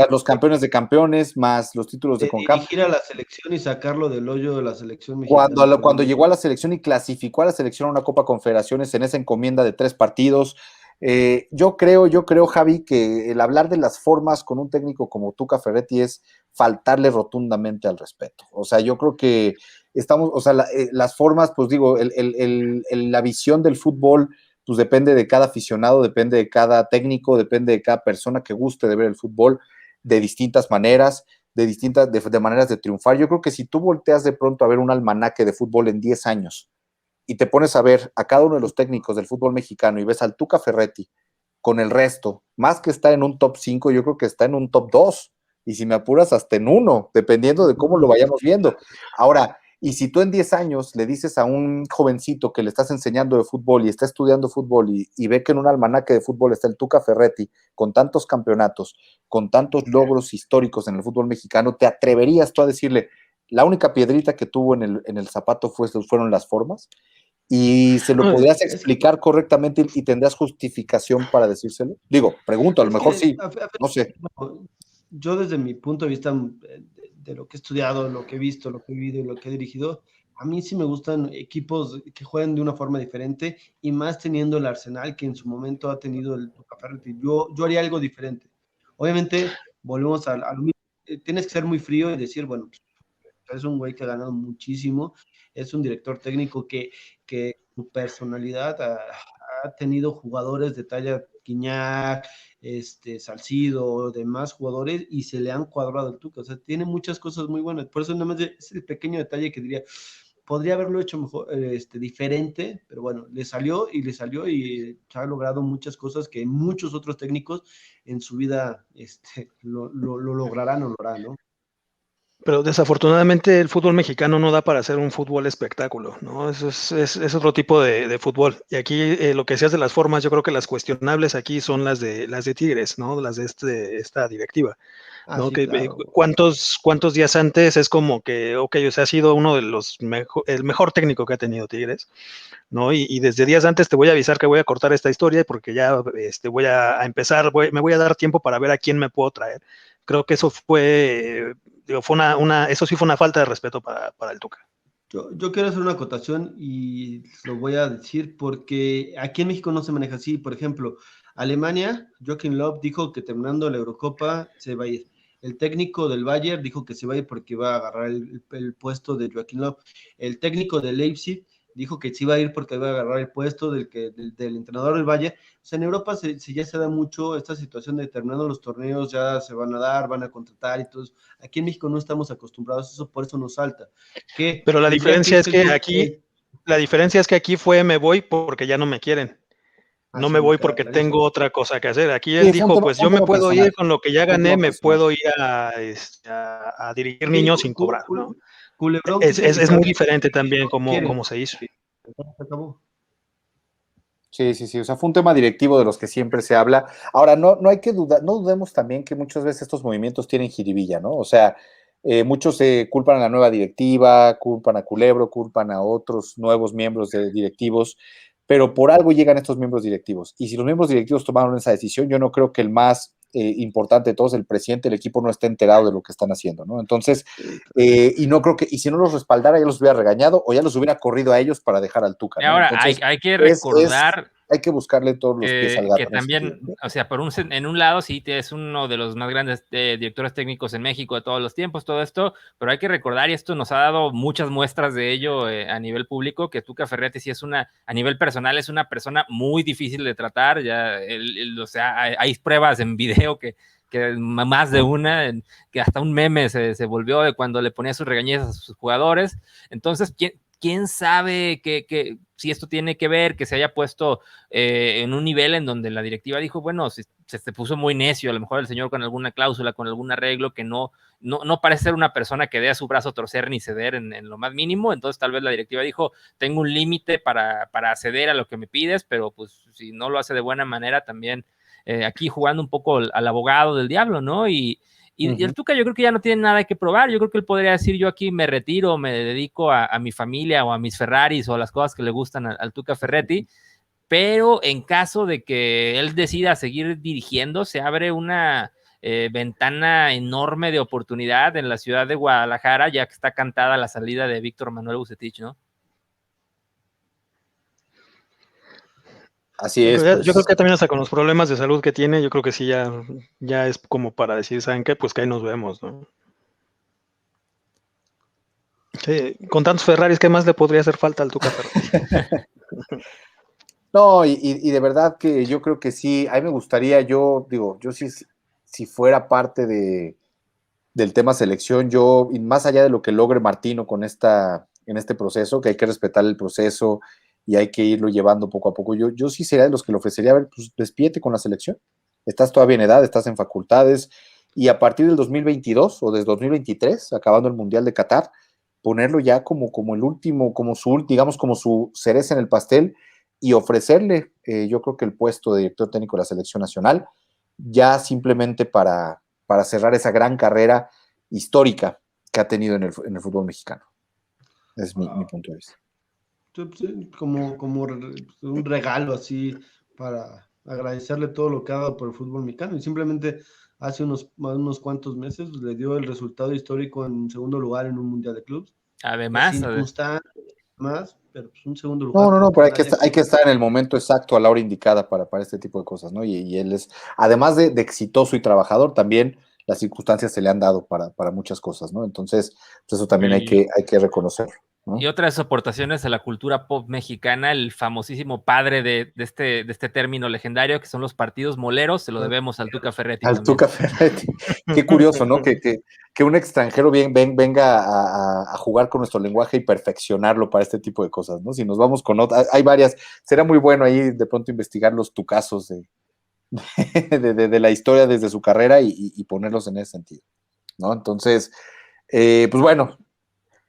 los campeones de campeones, más los títulos de CONCACAF. Dirigir a la selección y sacarlo del hoyo de la selección mexicana. Cuando llegó a la selección y clasificó a la selección a una Copa Confederaciones en esa encomienda de 3 partidos, Yo creo, Javi, que el hablar de las formas con un técnico como Tuca Ferretti es faltarle rotundamente al respeto. O sea, yo creo que estamos, o sea, las formas, pues digo, la visión del fútbol, pues depende de cada aficionado, depende de cada técnico, depende de cada persona que guste de ver el fútbol de distintas maneras, de maneras de triunfar. Yo creo que si tú volteas de pronto a ver un almanaque de fútbol en 10 años y te pones a ver a cada uno de los técnicos del fútbol mexicano y ves al Tuca Ferretti con el resto, más que está en un top 5, yo creo que está en un top 2, y si me apuras hasta en 1, dependiendo de cómo lo vayamos viendo. Ahora, y si tú en 10 años le dices a un jovencito que le estás enseñando de fútbol y está estudiando fútbol y ve que en un almanaque de fútbol está el Tuca Ferretti con tantos campeonatos, con tantos logros históricos en el fútbol mexicano, ¿te atreverías tú a decirle, la única piedrita que tuvo en el zapato fueron las formas? ¿Y se lo podrías explicar correctamente y tendrás justificación para decírselo? Digo, pregunto, a lo mejor sí, no sé. Yo desde mi punto de vista de lo que he estudiado, lo que he visto, lo que he vivido y lo que he dirigido, a mí sí me gustan equipos que jueguen de una forma diferente y más teniendo el arsenal que en su momento ha tenido el Tuca Ferretti. Yo haría algo diferente. Obviamente, volvemos a lo mismo. Tienes que ser muy frío y decir, bueno, es un güey que ha ganado muchísimo, es un director técnico que su personalidad ha tenido jugadores de talla Guiñac, Salcido, demás jugadores, y se le han cuadrado el Tuca. O sea, tiene muchas cosas muy buenas. Por eso nada más es el pequeño detalle que diría, podría haberlo hecho mejor, diferente, pero bueno, le salió y ha logrado muchas cosas que muchos otros técnicos en su vida lo lograrán o lo harán, ¿no? Pero desafortunadamente el fútbol mexicano no da para hacer un fútbol espectáculo, ¿no? Eso es otro tipo de fútbol. Y aquí lo que decías de las formas, yo creo que las cuestionables aquí son las de Tigres, ¿no? Las de esta directiva, Ah, ¿no? sí, Que claro. cuántos días antes es como que, ok, o sea, ha sido uno de los el mejor técnico que ha tenido Tigres, ¿no? Y desde días antes te voy a avisar que voy a cortar esta historia porque ya voy a empezar, me voy a dar tiempo para ver a quién me puedo traer. Creo que eso fue, digo, eso sí fue una falta de respeto para el Tuca. Yo quiero hacer una acotación y lo voy a decir porque aquí en México no se maneja así. Por ejemplo, Alemania, Joachim Löw dijo que terminando la Eurocopa se va a ir. El técnico del Bayern dijo que se va a ir porque va a agarrar el puesto de Joachim Löw. El técnico del Leipzig dijo que se iba a ir porque iba a agarrar el puesto del entrenador del Bayern. O sea, en Europa ya se da mucho esta situación de terminando los torneos, ya se van a dar, van a contratar y todo eso. Aquí en México no estamos acostumbrados a eso, por eso nos salta. Que Pero la tendría que diferencia es irse el que Tuca. aquí fue me voy porque ya no me quieren. No me Sí, me voy queda porque clarísimo. tengo otra cosa que hacer. Aquí Sí, él dijo, pues fue yo un me tema puedo personal. ir con lo que ya Fue un gané, tema me personal. puedo ir a dirigir Sí, niños sin cobrar, ¿no? Culebrón quiso Es muy quitarle. diferente también Quiere. cómo se hizo. Se acabó. Sí, sí, sí. O sea, fue un tema directivo de los que siempre se habla. Ahora, no hay que dudar, no dudemos también que muchas veces estos movimientos tienen jiribilla, ¿no? O sea, muchos culpan a la nueva directiva, culpan a Culebro, culpan a otros nuevos miembros directivos, pero por algo llegan estos miembros directivos. Y si los miembros directivos tomaron esa decisión, yo no creo que el más importante de todos, el presidente del equipo, no esté enterado de lo que están haciendo, ¿no? Entonces, y no creo y si no los respaldara, ya los hubiera regañado o ya los hubiera corrido a ellos para dejar al Tuca, ¿no? Ahora, Entonces, hay que recordar hay que buscarle todos los pies al gato. que también, o sea, en un lado sí es uno de los más grandes directores técnicos en México de todos los tiempos, todo esto, pero hay que recordar, y esto nos ha dado muchas muestras de ello a nivel público, que Tuca Ferretti sí a nivel personal es una persona muy difícil de tratar, ya, o sea, hay pruebas en video que más de una, que hasta un meme se volvió de cuando le ponía sus regañezas a sus jugadores. Entonces, ¿quién sabe si esto tiene que ver, que se haya puesto en un nivel en donde la directiva dijo, bueno, se puso muy necio, a lo mejor el señor con alguna cláusula, con algún arreglo que no parece ser una persona que dé a su brazo torcer ni ceder en lo más mínimo, entonces tal vez la directiva dijo, tengo un límite para ceder a lo que me pides, pero pues si no lo hace de buena manera también, aquí jugando un poco al abogado del diablo, ¿no? Y el Tuca yo creo que ya no tiene nada que probar, yo creo que él podría decir, yo aquí me retiro, me dedico a mi familia o a mis Ferraris o a las cosas que le gustan al Tuca Ferretti, pero en caso de que él decida seguir dirigiendo, se abre una ventana enorme de oportunidad en la ciudad de Guadalajara, ya que está cantada la salida de Víctor Manuel Bucetich, ¿no? Así es, pues. Yo creo que también hasta con los problemas de salud que tiene, yo creo que sí ya es como para decir, ¿saben qué? Pues que ahí nos vemos, ¿no? Sí, con tantos Ferraris, ¿qué más le podría hacer falta al Tuca Ferrari? No, y de verdad que yo creo que sí, a mí me gustaría, yo digo, yo sí, si fuera parte del tema selección, yo, y más allá de lo que logre Martino en este proceso, que hay que respetar el proceso y hay que irlo llevando poco a poco, yo sí sería de los que le ofrecería, a ver, pues despídete con la selección, estás todavía en edad, estás en facultades, y a partir del 2022 o desde 2023, acabando el Mundial de Qatar, ponerlo ya como el último, digamos, como su cereza en el pastel, y ofrecerle, yo creo que el puesto de director técnico de la selección nacional, ya simplemente para cerrar esa gran carrera histórica que ha tenido en el fútbol mexicano. Es mi punto de vista. Sí, como un regalo así para agradecerle todo lo que ha dado por el fútbol mexicano. Y simplemente hace unos cuantos meses le dio el resultado histórico en segundo lugar en un Mundial de Clubes. Además, Circunstancias más, pero pues un segundo lugar. No, pero nadie hay que estar en el momento exacto, a la hora indicada para este tipo de cosas, ¿no? Y él es, además de exitoso y trabajador, también las circunstancias se le han dado para muchas cosas, ¿no? Entonces, pues eso también hay que reconocerlo, ¿no? Y otras aportaciones a la cultura pop mexicana, el famosísimo padre de este término legendario, que son los partidos moleros, se lo debemos al Tuca Ferretti. Al también. Tuca Ferretti. Qué curioso, ¿no? Que un extranjero venga a jugar con nuestro lenguaje y perfeccionarlo para este tipo de cosas, ¿no? Si nos vamos con otras, hay varias, será muy bueno ahí de pronto investigar los tucazos de la historia desde su carrera y ponerlos en ese sentido, ¿no? Entonces, pues bueno,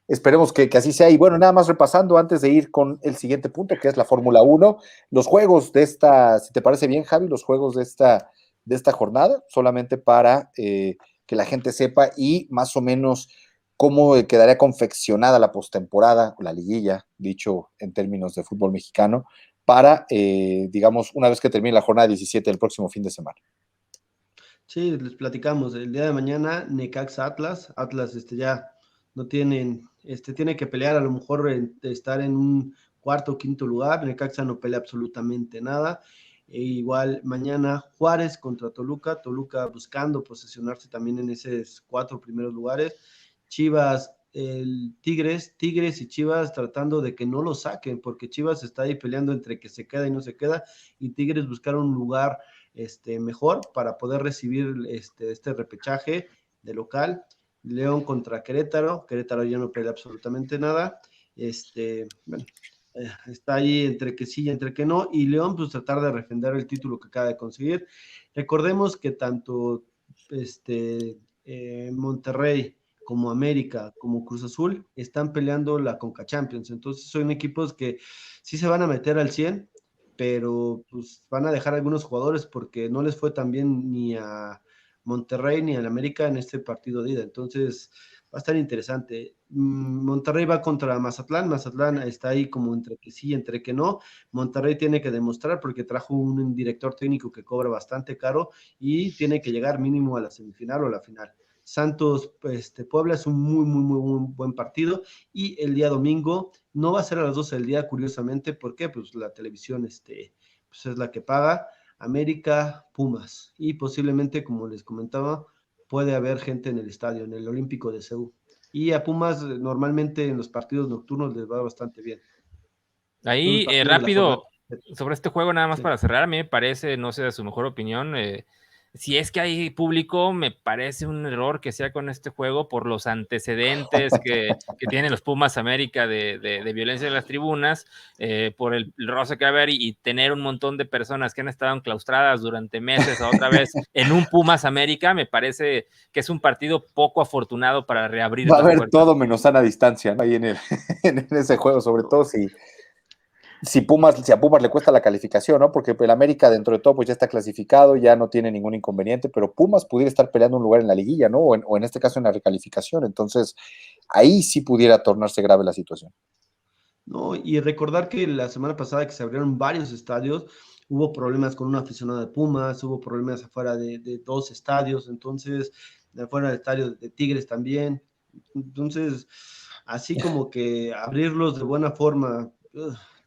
esperemos que así sea. Y bueno, nada más repasando antes de ir con el siguiente punto, que es la Fórmula 1, los juegos de esta, si te parece bien, Javi, los juegos de esta jornada, solamente para que la gente sepa y más o menos cómo quedaría confeccionada la postemporada, o la liguilla, dicho en términos de fútbol mexicano, para, digamos, una vez que termine la jornada 17 del próximo fin de semana. Sí, les platicamos. El día de mañana, Necaxa Atlas ya no tienen, tiene que pelear a lo mejor estar en un cuarto o quinto lugar. Necaxa no pelea absolutamente nada. Igual mañana Juárez contra Toluca buscando posesionarse también en esos 4 primeros lugares. Chivas, Tigres y Chivas tratando de que no lo saquen, porque Chivas está ahí peleando entre que se queda y no se queda, y Tigres buscaron un lugar mejor para poder recibir este repechaje de local. León contra Querétaro ya no pelea absolutamente nada. Bueno, está ahí entre que sí y entre que no, y León pues tratar de defender el título que acaba de conseguir. Recordemos que tanto Monterrey como América, como Cruz Azul, están peleando la Conca Champions, entonces son equipos que sí se van a meter al 100, pero pues van a dejar algunos jugadores porque no les fue tan bien ni a Monterrey ni al América en este partido de ida, entonces va a estar interesante. Monterrey va contra Mazatlán está ahí como entre que sí, entre que no. Monterrey tiene que demostrar porque trajo un director técnico que cobra bastante caro y tiene que llegar mínimo a la semifinal o a la final. Santos, Puebla es un muy buen partido, y el día domingo no va a ser a las 12 del día, curiosamente, porque pues la televisión pues es la que paga. América, Pumas, y posiblemente, como les comentaba, puede haber gente en el estadio, en el Olímpico de Seúl. Y a Pumas normalmente en los partidos nocturnos les va bastante bien. Ahí, rápido, sobre este juego, nada más para cerrar, a mí me parece, no sé, de su mejor opinión, si es que hay público, me parece un error que sea con este juego por los antecedentes que tienen los Pumas América de violencia en las tribunas, por el roce que va a haber y tener un montón de personas que han estado enclaustradas durante meses otra vez en un Pumas América, me parece que es un partido poco afortunado para reabrir. Va a haber todo menos sana distancia, ¿no? Ahí en ese juego, sobre todo si a Pumas le cuesta la calificación, ¿no? Porque el América dentro de todo pues ya está clasificado, ya no tiene ningún inconveniente, pero Pumas pudiera estar peleando un lugar en la liguilla, ¿no? O en este caso en la recalificación, entonces ahí sí pudiera tornarse grave la situación. No, y recordar que la semana pasada que se abrieron varios estadios, hubo problemas con una aficionada de Pumas, hubo problemas afuera de 2 estadios, entonces, afuera del estadio de Tigres también, entonces, así como que abrirlos de buena forma,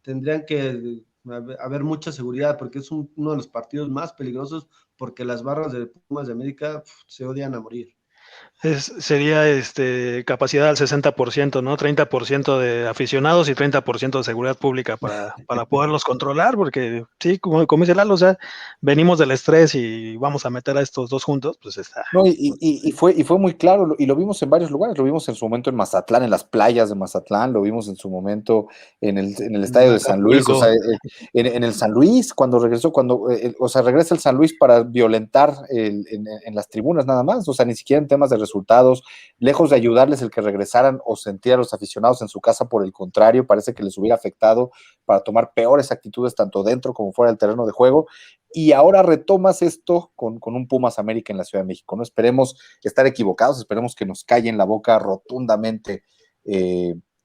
tendrían que haber mucha seguridad, porque es uno de los partidos más peligrosos, porque las barras de Pumas de América se odian a morir. Sería capacidad al 60%, ¿no? 30% de aficionados y 30% de seguridad pública para poderlos controlar, porque sí, como dice Lalo, o sea, venimos del estrés y vamos a meter a estos dos juntos, pues está. No, y fue muy claro, y lo vimos en varios lugares, lo vimos en su momento en Mazatlán, en las playas de Mazatlán, lo vimos en su momento en el estadio de San Luis, o sea, en el San Luis, cuando regresó, o sea, regresa el San Luis para violentar en las tribunas nada más, o sea, ni siquiera en temas de resultados, lejos de ayudarles el que regresaran o sentir a los aficionados en su casa, por el contrario, parece que les hubiera afectado para tomar peores actitudes tanto dentro como fuera del terreno de juego. Y ahora retomas esto con un Pumas América en la Ciudad de México, ¿no? Esperemos estar equivocados, esperemos que nos callen la boca rotundamente,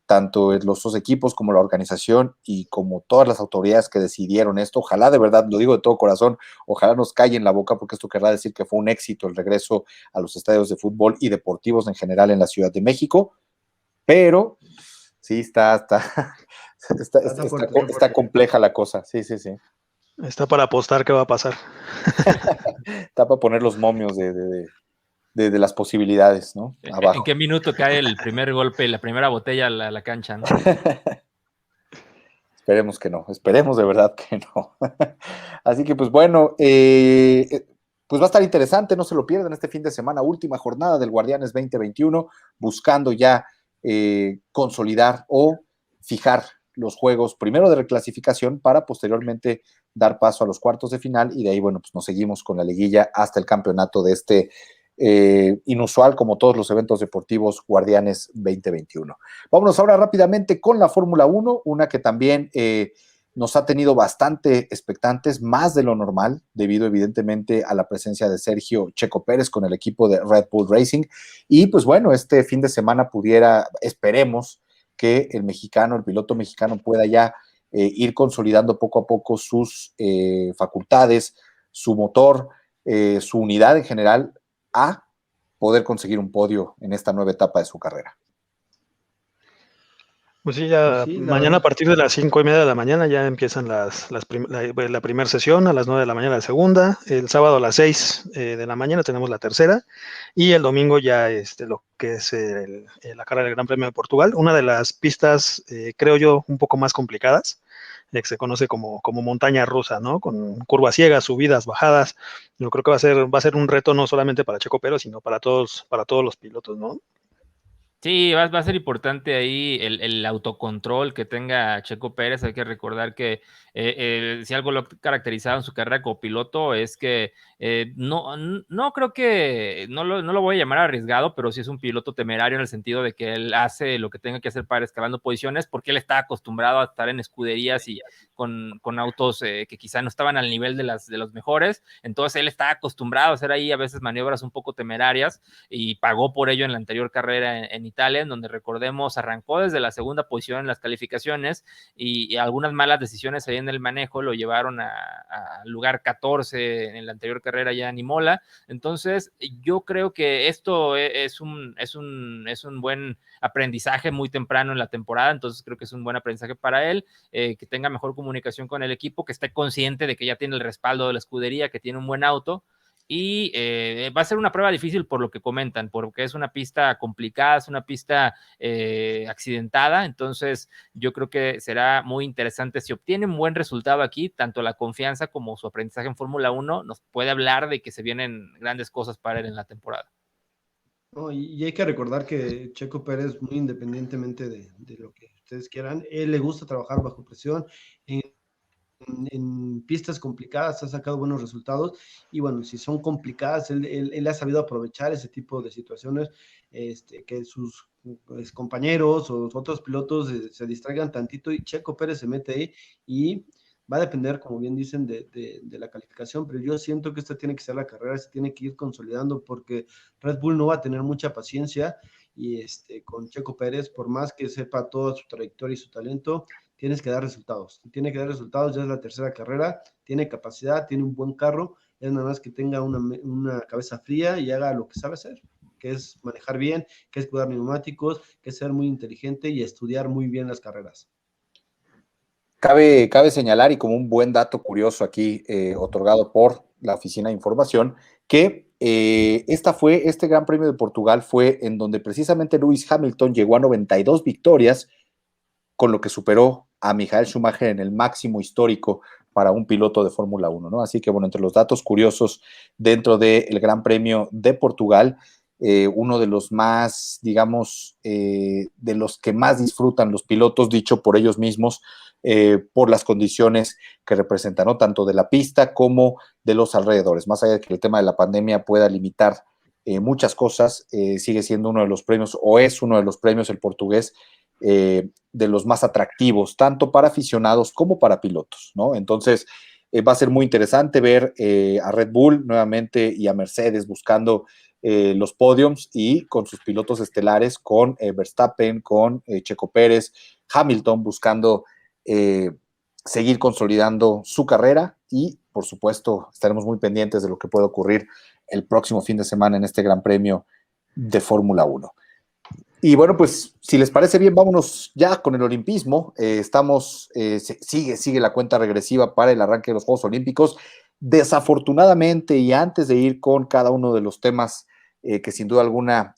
tanto los dos equipos como la organización y como todas las autoridades que decidieron esto. Ojalá, de verdad, lo digo de todo corazón, ojalá nos callen la boca, porque esto querrá decir que fue un éxito el regreso a los estadios de fútbol y deportivos en general en la Ciudad de México, pero sí, está compleja la cosa, sí. Está para apostar qué va a pasar. Está para poner los momios de las posibilidades, ¿no? Abajo. ¿En qué minuto cae el primer golpe y la primera botella a la cancha, ¿no? Esperemos que no, esperemos de verdad que no. Así que pues bueno, pues va a estar interesante, no se lo pierdan este fin de semana, última jornada del Guardianes 2021, buscando ya consolidar o fijar los juegos primero de reclasificación para posteriormente dar paso a los cuartos de final, y de ahí, bueno, pues nos seguimos con la liguilla hasta el campeonato de este inusual, como todos los eventos deportivos, Guardianes 2021. Vámonos ahora rápidamente con la Fórmula 1, una que también nos ha tenido bastante expectantes, más de lo normal, debido evidentemente a la presencia de Sergio Checo Pérez con el equipo de Red Bull Racing. Y pues bueno, este fin de semana esperemos que el piloto mexicano pueda ya ir consolidando poco a poco sus facultades, su motor, su unidad en general, a poder conseguir un podio en esta nueva etapa de su carrera. Pues sí, ya Pues sí, mañana a partir de las 5:30 de la mañana ya empiezan la primera sesión, a las 9 de la mañana la segunda, el sábado a las 6 de la mañana tenemos la tercera, y el domingo ya lo que es la carrera del Gran Premio de Portugal, una de las pistas, creo yo, un poco más complicadas, que se conoce como montaña rusa, ¿no? Con curvas ciegas, subidas, bajadas. Yo creo que va a ser un reto no solamente para Checo Pérez, sino para todos los pilotos, ¿no? Sí, va a ser importante ahí el autocontrol que tenga Checo Pérez. Hay que recordar que si algo lo ha caracterizado en su carrera como piloto es que no creo que, no lo voy a llamar arriesgado, pero sí es un piloto temerario en el sentido de que él hace lo que tenga que hacer para escalando posiciones, porque él está acostumbrado a estar en escuderías y con autos que quizá no estaban al nivel de los mejores. Entonces él está acostumbrado a hacer ahí a veces maniobras un poco temerarias, y pagó por ello en la anterior carrera en Italia, en donde, recordemos, arrancó desde la segunda posición en las calificaciones, y algunas malas decisiones ahí en el manejo lo llevaron a lugar 14 en la anterior carrera ya en Imola. Entonces yo creo que esto es un buen aprendizaje muy temprano en la temporada. Entonces creo que es un buen aprendizaje para él, que tenga mejor comunicación con el equipo, que esté consciente de que ya tiene el respaldo de la escudería, que tiene un buen auto. Y va a ser una prueba difícil por lo que comentan, porque es una pista complicada, es una pista accidentada. Entonces yo creo que será muy interesante si obtiene un buen resultado aquí, tanto la confianza como su aprendizaje en Fórmula 1 nos puede hablar de que se vienen grandes cosas para él en la temporada. No, y hay que recordar que Checo Pérez, muy independientemente de lo que ustedes quieran, él le gusta trabajar bajo presión. En pistas complicadas ha sacado buenos resultados, y bueno, si son complicadas, él ha sabido aprovechar ese tipo de situaciones, que sus compañeros o otros pilotos se distraigan tantito, y Checo Pérez se mete ahí, y va a depender, como bien dicen, de la calificación, pero yo siento que esta tiene que ser la carrera, se tiene que ir consolidando, porque Red Bull no va a tener mucha paciencia, y con Checo Pérez, por más que sepa toda su trayectoria y su talento, tienes que dar resultados, ya es la tercera carrera, tiene capacidad, tiene un buen carro, es nada más que tenga una cabeza fría y haga lo que sabe hacer, que es manejar bien, que es cuidar neumáticos, que es ser muy inteligente y estudiar muy bien las carreras. Cabe señalar, y como un buen dato curioso aquí, otorgado por la Oficina de Información, que este Gran Premio de Portugal fue en donde precisamente Lewis Hamilton llegó a 92 victorias, con lo que superó a Michael Schumacher en el máximo histórico para un piloto de Fórmula 1, ¿no? Así que, bueno, entre los datos curiosos dentro del Gran Premio de Portugal, uno de los más, digamos, de los que más disfrutan los pilotos, dicho por ellos mismos, por las condiciones que representan, ¿no? Tanto de la pista como de los alrededores. Más allá de que el tema de la pandemia pueda limitar muchas cosas, sigue siendo uno de los premios, o es uno de los premios, el portugués, de los más atractivos, tanto para aficionados como para pilotos, ¿no? Entonces, va a ser muy interesante ver a Red Bull nuevamente y a Mercedes buscando los podiums y con sus pilotos estelares, con Verstappen, con Checo Pérez, Hamilton buscando seguir consolidando su carrera y, por supuesto, estaremos muy pendientes de lo que pueda ocurrir el próximo fin de semana en este Gran Premio de Fórmula 1. Y bueno, pues si les parece bien, vámonos ya con el olimpismo. Sigue la cuenta regresiva para el arranque de los Juegos Olímpicos. Desafortunadamente, y antes de ir con cada uno de los temas que sin duda alguna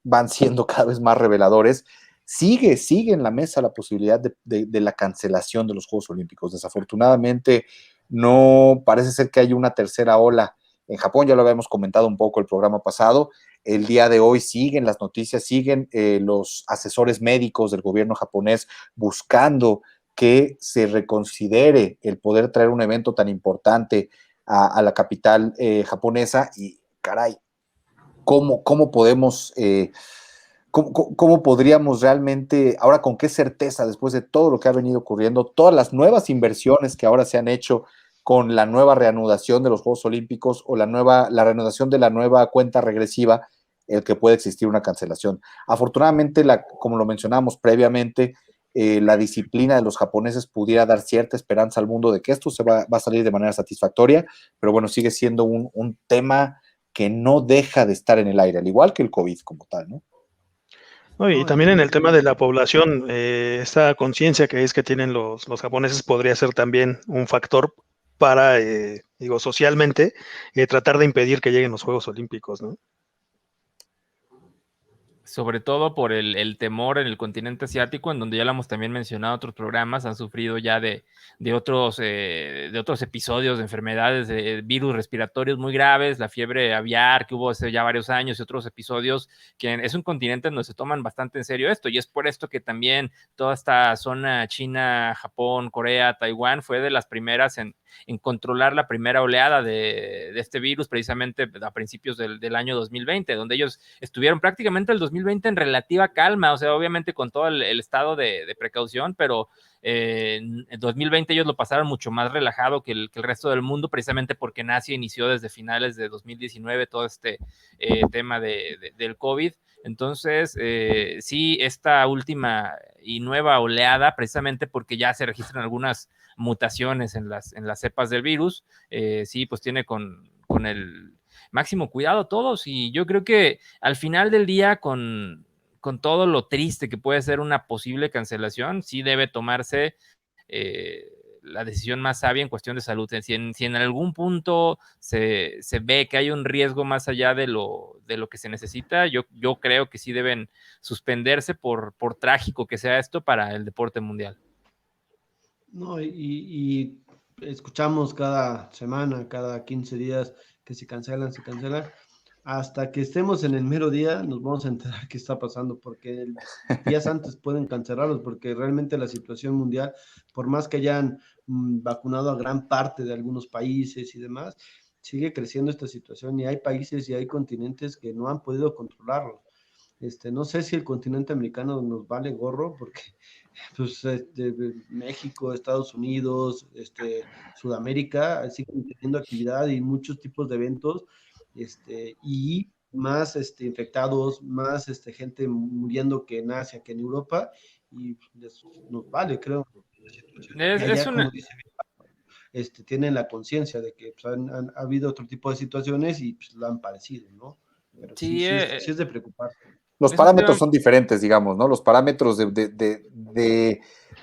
van siendo cada vez más reveladores, sigue en la mesa la posibilidad de la cancelación de los Juegos Olímpicos. Desafortunadamente, no parece ser que haya una tercera ola en Japón. Ya lo habíamos comentado un poco el programa pasado. El día de hoy siguen las noticias, siguen los asesores médicos del gobierno japonés buscando que se reconsidere el poder traer un evento tan importante a la capital japonesa. Y caray, ¿cómo podemos, cómo podríamos realmente, ahora con qué certeza, después de todo lo que ha venido ocurriendo, todas las nuevas inversiones que ahora se han hecho con la nueva reanudación de los Juegos Olímpicos o la reanudación de la nueva cuenta regresiva, el que puede existir una cancelación? Afortunadamente, como lo mencionamos previamente, la disciplina de los japoneses pudiera dar cierta esperanza al mundo de que esto va a salir de manera satisfactoria, pero bueno, sigue siendo un tema que no deja de estar en el aire, al igual que el COVID como tal, ¿no? No, y también en el tema de la población, esta conciencia que tienen los japoneses podría ser también un factor para, socialmente, tratar de impedir que lleguen los Juegos Olímpicos, ¿no? Sobre todo por el temor en el continente asiático, en donde ya lo hemos también mencionado en otros programas, han sufrido ya de otros episodios de enfermedades, de virus respiratorios muy graves, la fiebre aviar que hubo hace ya varios años y otros episodios, que es un continente donde se toman bastante en serio esto, y es por esto que también toda esta zona China, Japón, Corea, Taiwán fue de las primeras en controlar la primera oleada de este virus, precisamente a principios del año 2020, donde ellos estuvieron prácticamente el 2020 en relativa calma, o sea, obviamente con todo el estado de precaución, pero en 2020 ellos lo pasaron mucho más relajado que el resto del mundo, precisamente porque en Asia inició desde finales de 2019 todo este tema del COVID. Entonces, sí, esta última y nueva oleada, precisamente porque ya se registran algunas mutaciones en las cepas del virus, sí, pues tiene con el máximo cuidado todos, y yo creo que al final del día, con todo lo triste que puede ser una posible cancelación, sí debe tomarse la decisión más sabia en cuestión de salud. Si en algún punto se ve que hay un riesgo más allá de lo que se necesita, yo creo que sí deben suspenderse, por trágico que sea esto para el deporte mundial. No, y escuchamos cada semana, cada 15 días que se cancelan, hasta que estemos en el mero día nos vamos a enterar qué está pasando, porque días antes pueden cancelarlos, porque realmente la situación mundial, por más que hayan vacunado a gran parte de algunos países y demás, sigue creciendo esta situación, y hay países y hay continentes que no han podido controlarlo. No sé si el continente americano nos vale gorro, porque pues México, Estados Unidos, Sudamérica siguen teniendo actividad y muchos tipos de eventos, y más infectados, más gente muriendo que en Asia, que en Europa, y nos vale, creo. Y allá, como dice, tienen la conciencia de que pues, ha habido otro tipo de situaciones y pues la han padecido, ¿no? Pero sí es de preocuparse. Los parámetros son diferentes, digamos, ¿no? Los parámetros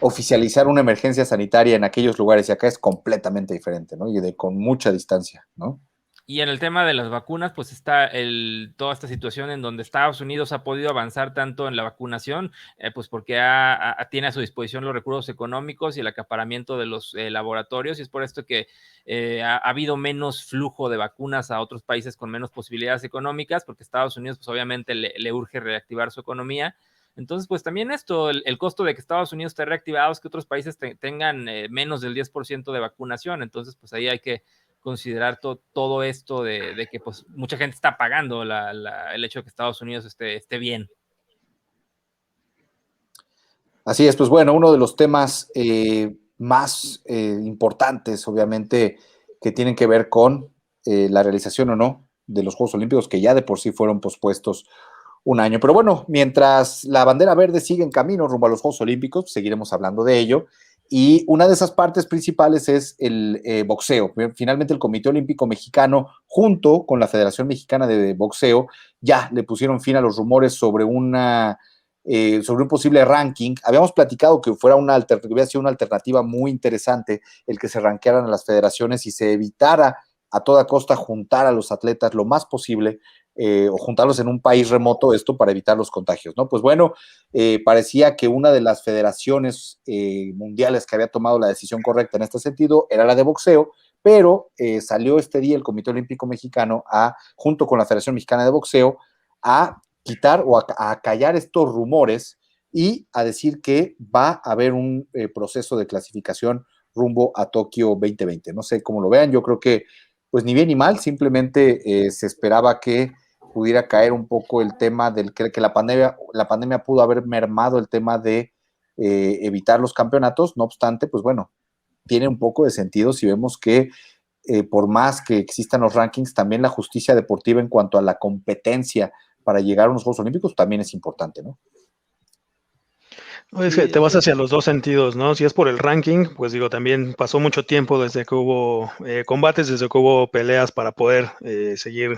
oficializar una emergencia sanitaria en aquellos lugares, y acá es completamente diferente, ¿no? Y con mucha distancia, ¿no? Y en el tema de las vacunas, pues está toda esta situación en donde Estados Unidos ha podido avanzar tanto en la vacunación, pues porque tiene a su disposición los recursos económicos y el acaparamiento de los laboratorios, y es por esto que ha habido menos flujo de vacunas a otros países con menos posibilidades económicas, porque Estados Unidos pues obviamente le urge reactivar su economía. Entonces, pues también esto, el costo de que Estados Unidos esté reactivado es que otros países tengan menos del 10% de vacunación. Entonces, pues ahí hay que considerar todo esto de que pues mucha gente está pagando el hecho de que Estados Unidos esté bien. Así es, pues bueno, uno de los temas más importantes, obviamente, que tienen que ver con la realización o no de los Juegos Olímpicos, que ya de por sí fueron pospuestos un año. Pero bueno, mientras la bandera verde sigue en camino rumbo a los Juegos Olímpicos, seguiremos hablando de ello. Y una de esas partes principales es el boxeo. Finalmente el Comité Olímpico Mexicano, junto con la Federación Mexicana de Boxeo, ya le pusieron fin a los rumores sobre un posible ranking. Habíamos platicado que hubiera sido una alternativa muy interesante el que se rankearan a las federaciones y se evitara a toda costa juntar a los atletas lo más posible, o juntarlos en un país remoto, esto para evitar los contagios, ¿no? Pues bueno, parecía que una de las federaciones mundiales que había tomado la decisión correcta en este sentido era la de boxeo, pero salió este día el Comité Olímpico Mexicano junto con la Federación Mexicana de Boxeo, a quitar o a callar estos rumores y a decir que va a haber un proceso de clasificación rumbo a Tokio 2020. No sé cómo lo vean, yo creo que pues ni bien ni mal, simplemente se esperaba que pudiera caer un poco el tema del que la pandemia pudo haber mermado el tema de evitar los campeonatos. No obstante, pues bueno, tiene un poco de sentido si vemos que por más que existan los rankings, también la justicia deportiva en cuanto a la competencia para llegar a unos Juegos Olímpicos también es importante, ¿no? Es que te vas hacia los dos sentidos, ¿no? Si es por el ranking, pues digo, también pasó mucho tiempo desde que hubo combates, desde que hubo peleas para poder seguir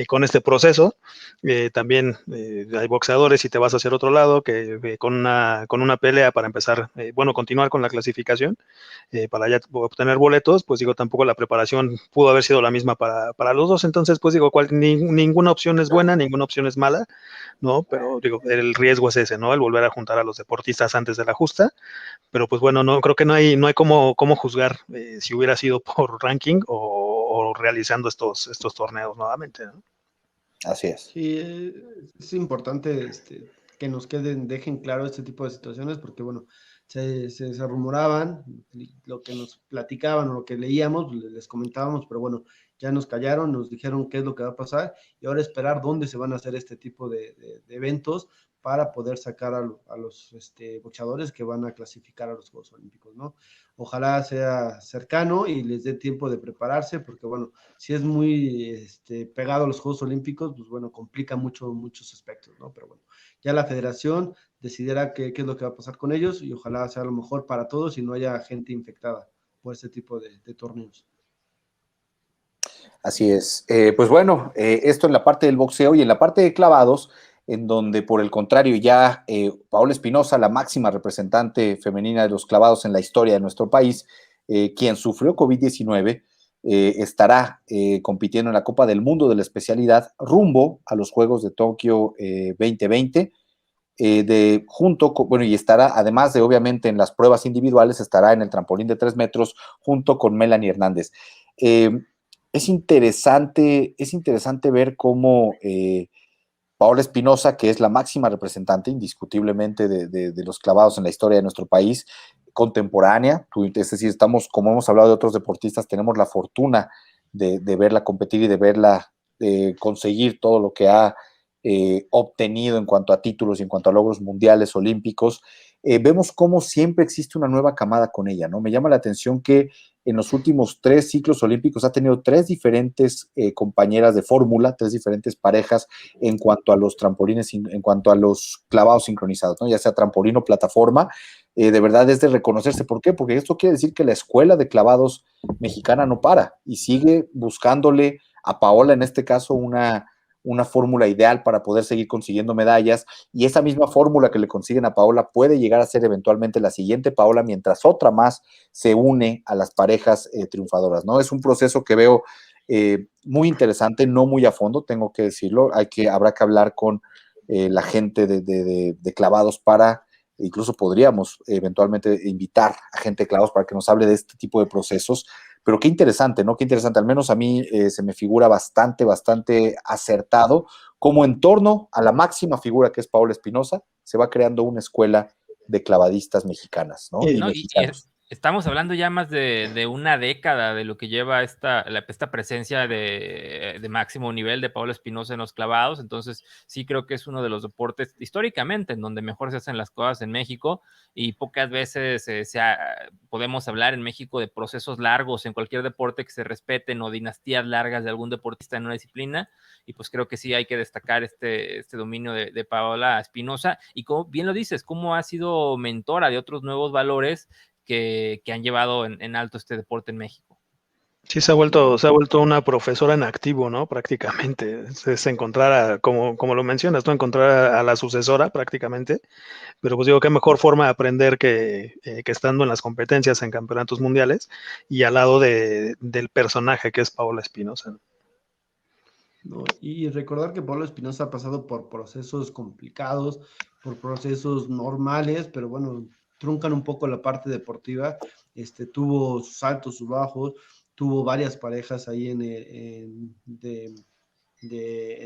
con este proceso. También hay boxeadores, y te vas hacia el otro lado, que con una pelea para empezar, continuar con la clasificación, para ya obtener boletos, pues digo, tampoco la preparación pudo haber sido la misma para los dos. Entonces, pues digo, ninguna opción es buena, ninguna opción es mala, ¿no? Pero digo, el riesgo es ese, ¿no? El volver a juntar a los deportistas antes de la justa. Pero pues bueno, no creo que no hay cómo juzgar si hubiera sido por ranking o realizando estos torneos nuevamente, ¿no? Así es. Sí, es importante que nos dejen claro este tipo de situaciones, porque bueno, se rumoraban, lo que nos platicaban o lo que leíamos, les comentábamos, pero bueno, ya nos callaron, nos dijeron qué es lo que va a pasar, y ahora esperar dónde se van a hacer este tipo de eventos para poder sacar a los boxeadores que van a clasificar a los Juegos Olímpicos, ¿no? Ojalá sea cercano y les dé tiempo de prepararse, porque bueno, si es muy pegado a los Juegos Olímpicos, pues bueno, complica muchos aspectos, ¿no? Pero bueno, ya la federación decidirá qué es lo que va a pasar con ellos, y ojalá sea lo mejor para todos y no haya gente infectada por este tipo de torneos. Así es. Pues bueno, esto en la parte del boxeo, y en la parte de clavados, en donde por el contrario ya Paola Espinosa, la máxima representante femenina de los clavados en la historia de nuestro país, quien sufrió COVID-19, estará compitiendo en la Copa del Mundo de la especialidad rumbo a los Juegos de Tokio 2020, y estará, además de obviamente en las pruebas individuales, estará en el trampolín de 3 metros junto con Melanie Hernández. Es interesante ver cómo Paola Espinosa, que es la máxima representante indiscutiblemente de los clavados en la historia de nuestro país, contemporánea, es decir, como hemos hablado de otros deportistas, tenemos la fortuna de verla competir y de verla conseguir todo lo que ha obtenido en cuanto a títulos y en cuanto a logros mundiales, olímpicos. Vemos cómo siempre existe una nueva camada con ella, ¿no? Me llama la atención que en los últimos 3 ciclos olímpicos ha tenido 3 diferentes compañeras de fórmula, 3 diferentes parejas en cuanto a los trampolines, en cuanto a los clavados sincronizados, ¿no? Ya sea trampolín o plataforma. De verdad es de reconocerse. ¿Por qué? Porque esto quiere decir que la escuela de clavados mexicana no para y sigue buscándole a Paola, en este caso, una una fórmula ideal para poder seguir consiguiendo medallas, y esa misma fórmula que le consiguen a Paola puede llegar a ser eventualmente la siguiente Paola, mientras otra más se une a las parejas triunfadoras, ¿no? Es un proceso que veo muy interesante, no muy a fondo, tengo que decirlo, habrá que hablar con la gente de clavados para, incluso podríamos eventualmente invitar a gente de clavados para que nos hable de este tipo de procesos, pero qué interesante, ¿no? Qué interesante, al menos a mí se me figura bastante acertado, como en torno a la máxima figura que es Paola Espinosa, se va creando una escuela de clavadistas mexicanas, ¿no? Y No, mexicanos. estamos hablando ya más de una década de lo que lleva esta presencia de máximo nivel de Pablo Espinosa en los clavados, entonces sí creo que es uno de los deportes históricamente en donde mejor se hacen las cosas en México, y pocas veces podemos hablar en México de procesos largos en cualquier deporte que se respeten, o dinastías largas de algún deportista en una disciplina, y pues creo que sí hay que destacar este dominio de Paola Espinosa, y como bien lo dices, cómo ha sido mentora de otros nuevos valores que han llevado en alto este deporte en México. Sí, se ha vuelto una profesora en activo, ¿no? Prácticamente. Es encontrar, como lo mencionas, ¿no? Encontrar a la sucesora prácticamente. Pero pues digo, qué mejor forma de aprender que estando en las competencias en campeonatos mundiales y al lado del personaje que es Paola Espinosa. ¿No? Y recordar que Pablo Espinosa ha pasado por procesos complicados, por procesos normales, pero bueno, truncan un poco la parte deportiva. Tuvo sus altos, sus bajos, tuvo varias parejas ahí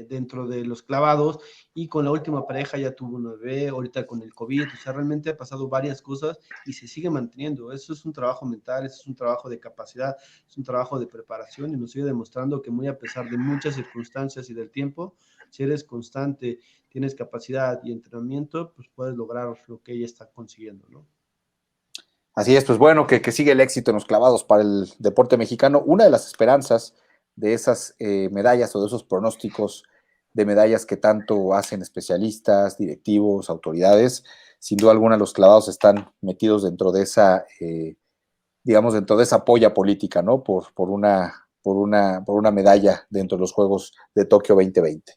dentro de los clavados, y con la última pareja ya tuvo un bebé, ahorita con el COVID, o sea, realmente ha pasado varias cosas y se sigue manteniendo. Eso es un trabajo mental, eso es un trabajo de capacidad, es un trabajo de preparación, y nos sigue demostrando que muy a pesar de muchas circunstancias y del tiempo, si eres constante, tienes capacidad y entrenamiento, pues puedes lograr lo que ella está consiguiendo, ¿no? Así es, pues bueno, que sigue el éxito en los clavados para el deporte mexicano. Una de las esperanzas de esas medallas o de esos pronósticos de medallas que tanto hacen especialistas, directivos, autoridades, sin duda alguna los clavados están metidos dentro de esa, digamos, dentro de esa polla política, ¿no? Por una medalla dentro de los Juegos de Tokio 2020.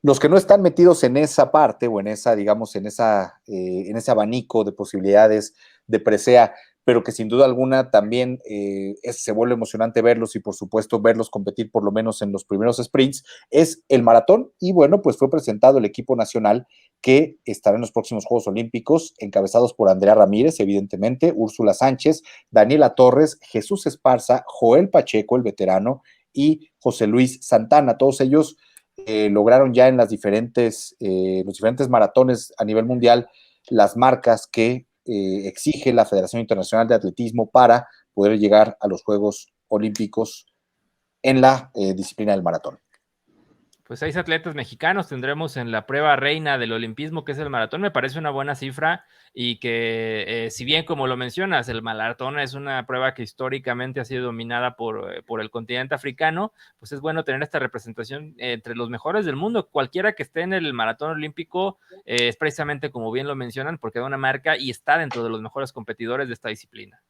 Los que no están metidos en esa parte o en esa, digamos, en ese abanico de posibilidades de presea, pero que sin duda alguna también se vuelve emocionante verlos, y por supuesto verlos competir por lo menos en los primeros sprints, es el maratón. Y bueno, pues fue presentado el equipo nacional que estará en los próximos Juegos Olímpicos, encabezados por Andrea Ramírez, evidentemente, Úrsula Sánchez, Daniela Torres, Jesús Esparza, Joel Pacheco, el veterano, y José Luis Santana. Todos ellos lograron ya en los diferentes maratones a nivel mundial las marcas que exige la Federación Internacional de Atletismo para poder llegar a los Juegos Olímpicos en la disciplina del maratón. Pues 6 atletas mexicanos tendremos en la prueba reina del olimpismo, que es el maratón. Me parece una buena cifra, y que si bien, como lo mencionas, el maratón es una prueba que históricamente ha sido dominada por el continente africano, pues es bueno tener esta representación entre los mejores del mundo. Cualquiera que esté en el maratón olímpico es precisamente, como bien lo mencionan, porque da una marca y está dentro de los mejores competidores de esta disciplina.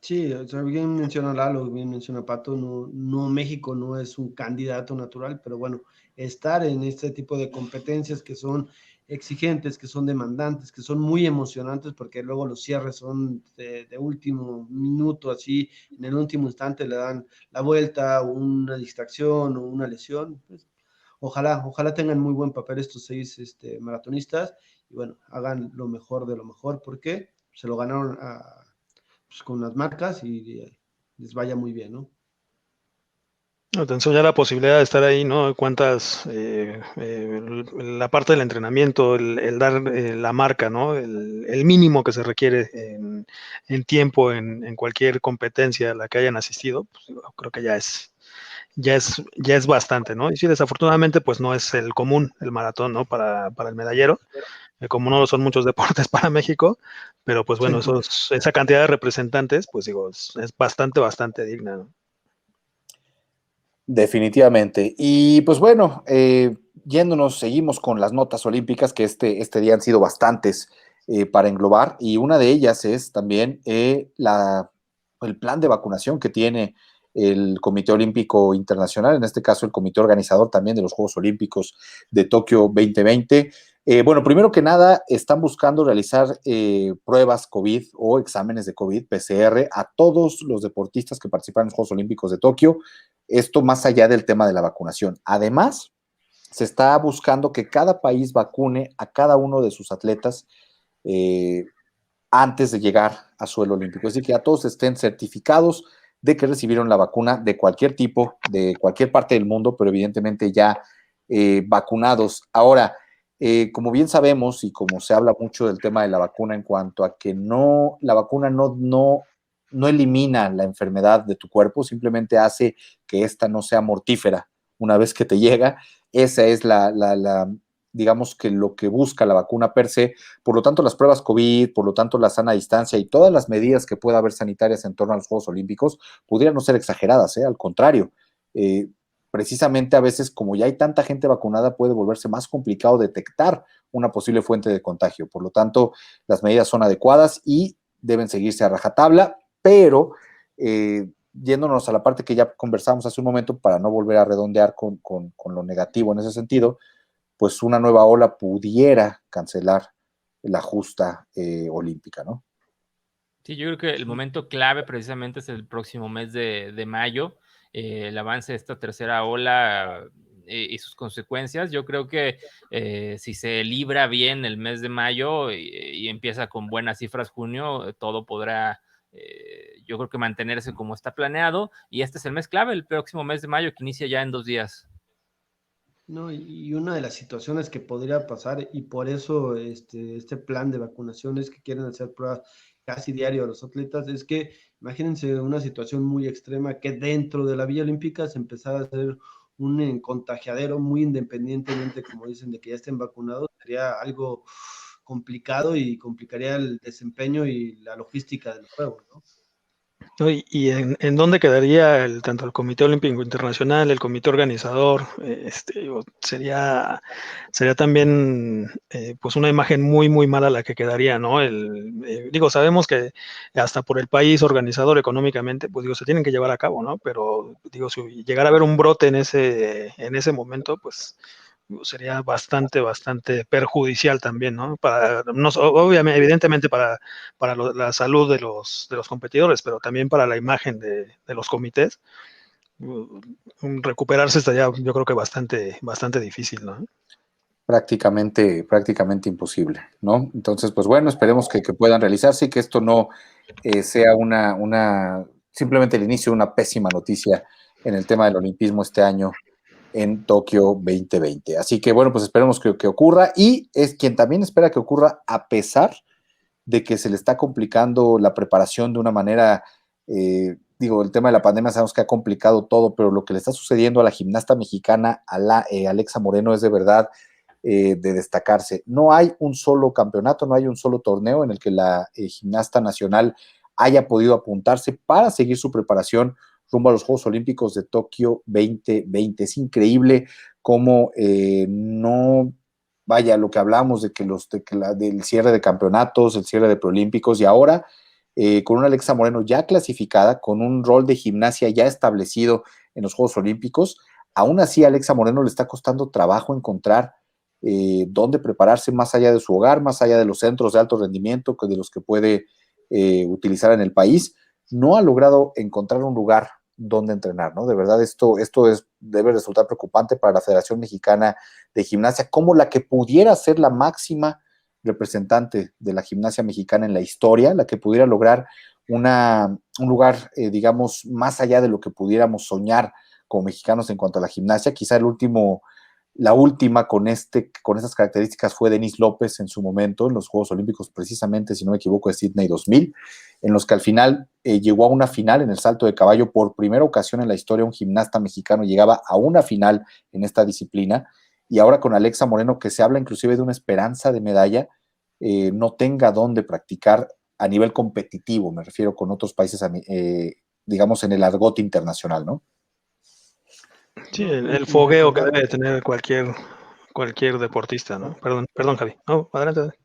Sí, o sea, bien menciona Lalo, bien menciona Pato, no, México no es un candidato natural, pero bueno, estar en este tipo de competencias que son exigentes, que son demandantes, que son muy emocionantes, porque luego los cierres son de último minuto, así, en el último instante le dan la vuelta, o una distracción, o una lesión. Pues, ojalá tengan muy buen papel estos 6 maratonistas, y bueno, hagan lo mejor de lo mejor, porque se lo ganaron pues, con las marcas, y les vaya muy bien, ¿no? Atención ya la posibilidad de estar ahí, ¿no? La parte del entrenamiento, el dar la marca, ¿no? El mínimo que se requiere en tiempo en cualquier competencia a la que hayan asistido, pues, creo que ya es bastante, ¿no? Y sí, desafortunadamente, pues no es el común el maratón, ¿no? Para el medallero, como no lo son muchos deportes para México, pero pues bueno, Sí. esa cantidad de representantes, pues digo, es bastante digna, ¿no? Definitivamente. Y pues bueno, seguimos con las notas olímpicas, que este día han sido bastantes para englobar, y una de ellas es también el plan de vacunación que tiene el Comité Olímpico Internacional, en este caso el comité organizador también de los Juegos Olímpicos de Tokio 2020. Bueno, primero que nada, están buscando realizar pruebas COVID o exámenes de COVID, PCR, a todos los deportistas que participan en los Juegos Olímpicos de Tokio, esto más allá del tema de la vacunación. Además, se está buscando que cada país vacune a cada uno de sus atletas antes de llegar a suelo olímpico. Es decir, que ya todos estén certificados de que recibieron la vacuna de cualquier tipo, de cualquier parte del mundo, pero evidentemente ya vacunados. Ahora, como bien sabemos y como se habla mucho del tema de la vacuna en cuanto a que la vacuna no elimina la enfermedad de tu cuerpo, simplemente hace que esta no sea mortífera una vez que te llega. Esa es digamos que lo que busca la vacuna per se. Por lo tanto, las pruebas COVID, por lo tanto, la sana distancia y todas las medidas que pueda haber sanitarias en torno a los Juegos Olímpicos pudieran no ser exageradas, al contrario. Precisamente a veces, como ya hay tanta gente vacunada, puede volverse más complicado detectar una posible fuente de contagio. Por lo tanto, las medidas son adecuadas y deben seguirse a rajatabla, pero yéndonos a la parte que ya conversamos hace un momento, para no volver a redondear con lo negativo en ese sentido, pues una nueva ola pudiera cancelar la justa olímpica, ¿no? Sí, yo creo que el momento clave precisamente es el próximo mes de mayo, el avance de esta tercera ola y sus consecuencias. Yo creo que si se libra bien el mes de mayo y empieza con buenas cifras junio, todo podrá, yo creo que mantenerse como está planeado, y este es el mes clave, el próximo mes de mayo, que inicia ya en 2 días. No, y una de las situaciones que podría pasar, y por eso este plan de vacunaciones que quieren hacer pruebas casi diario a los atletas, es que imagínense una situación muy extrema que dentro de la Villa Olímpica se empezara a hacer un contagiadero muy independientemente, como dicen, de que ya estén vacunados, sería algo complicado y complicaría el desempeño y la logística del juego, ¿no? ¿No? ¿Y en dónde quedaría tanto el Comité Olímpico Internacional, el comité organizador? Sería también pues una imagen muy, muy mala la que quedaría, ¿no? Sabemos que hasta por el país organizador económicamente, pues se tienen que llevar a cabo, ¿no? Pero si llegara a haber un brote en ese momento, pues sería bastante, bastante perjudicial también, ¿no? Obviamente, evidentemente para la salud de los competidores, pero también para la imagen de los comités. Recuperarse estaría, yo creo que bastante, bastante difícil, ¿no? Prácticamente imposible, ¿no? Entonces, pues bueno, esperemos que puedan realizarse y que esto no sea simplemente el inicio de una pésima noticia en el tema del olimpismo este año en Tokio 2020. Así que bueno, pues esperemos que ocurra, y es quien también espera que ocurra a pesar de que se le está complicando la preparación de una manera, el tema de la pandemia sabemos que ha complicado todo, pero lo que le está sucediendo a la gimnasta mexicana, Alexa Moreno, es de verdad de destacarse. No hay un solo campeonato, no hay un solo torneo en el que la gimnasta nacional haya podido apuntarse para seguir su preparación rumbo a los Juegos Olímpicos de Tokio 2020. Es increíble cómo no, vaya, lo que hablamos de del cierre de campeonatos, el cierre de preolímpicos, y ahora con una Alexa Moreno ya clasificada, con un rol de gimnasia ya establecido en los Juegos Olímpicos. Aún así, a Alexa Moreno le está costando trabajo encontrar dónde prepararse más allá de su hogar, más allá de los centros de alto rendimiento de los que puede utilizar en el país. No ha logrado encontrar un lugar donde entrenar, ¿no? De verdad, esto debe resultar preocupante para la Federación Mexicana de Gimnasia, como la que pudiera ser la máxima representante de la gimnasia mexicana en la historia, la que pudiera lograr un lugar, digamos, más allá de lo que pudiéramos soñar como mexicanos en cuanto a la gimnasia. Quizá la última con estas características fue Denise López en su momento, en los Juegos Olímpicos, precisamente, si no me equivoco, de Sydney 2000, en los que al final llegó a una final en el salto de caballo. Por primera ocasión en la historia un gimnasta mexicano llegaba a una final en esta disciplina, y ahora con Alexa Moreno, que se habla inclusive de una esperanza de medalla, no tenga dónde practicar a nivel competitivo, me refiero con otros países, digamos, en el argot internacional, ¿no? Sí, el fogueo que debe tener cualquier deportista, ¿no? Perdón, Javi. No, adelante.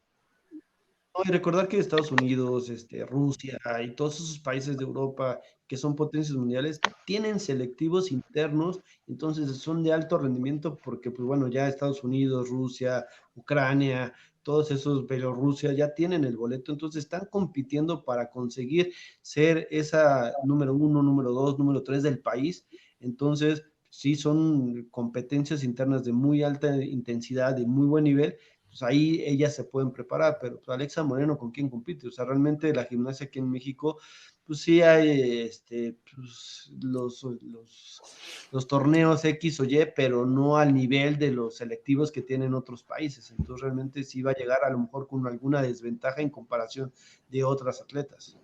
No, y recordar que Estados Unidos, Rusia y todos esos países de Europa que son potencias mundiales tienen selectivos internos, entonces son de alto rendimiento porque, pues bueno, ya Estados Unidos, Rusia, Ucrania, todos esos, Bielorrusia ya tienen el boleto, entonces están compitiendo para conseguir ser esa número uno, número dos, número tres del país. Entonces, sí son competencias internas de muy alta intensidad, de muy buen nivel, pues ahí ellas se pueden preparar, pero pues Alexa Moreno, ¿con quién compite? O sea, realmente la gimnasia aquí en México, pues sí hay pues, los torneos X o Y, pero no al nivel de los selectivos que tienen otros países. Entonces realmente sí va a llegar a lo mejor con alguna desventaja en comparación de otras atletas.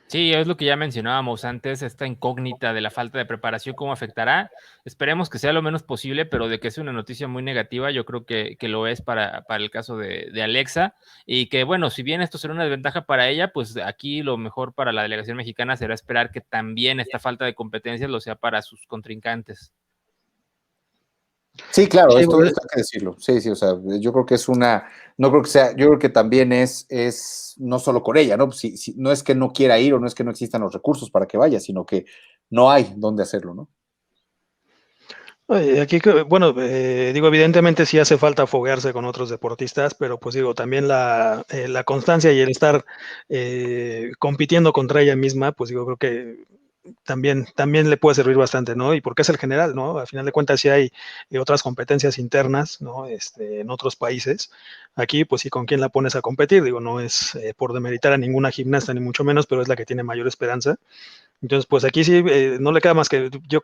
Sí, es lo que ya mencionábamos antes, esta incógnita de la falta de preparación, cómo afectará. Esperemos que sea lo menos posible, pero de que es una noticia muy negativa, yo creo que lo es para el caso de Alexa. Y que, bueno, si bien esto será una desventaja para ella, pues aquí lo mejor para la delegación mexicana será esperar que también esta falta de competencias lo sea para sus contrincantes. Sí, claro, Sí, esto hay que decirlo. Sí, sí, o sea, yo creo que es una, no creo que sea, yo creo que también es no solo con ella, ¿no? Si, no es que no quiera ir o no es que no existan los recursos para que vaya, sino que no hay dónde hacerlo, ¿no? Aquí, bueno, digo, evidentemente sí hace falta foguearse con otros deportistas, pero pues digo, también la constancia y el estar compitiendo contra ella misma, pues digo, creo que también le puede servir bastante, ¿no? Y porque es el general, ¿no? Al final de cuentas sí hay otras competencias internas, ¿no? En otros países. Aquí, pues sí, ¿con quién la pones a competir? Digo, no es por demeritar a ninguna gimnasta, ni mucho menos, pero es la que tiene mayor esperanza. Entonces, pues aquí sí, no le queda más que yo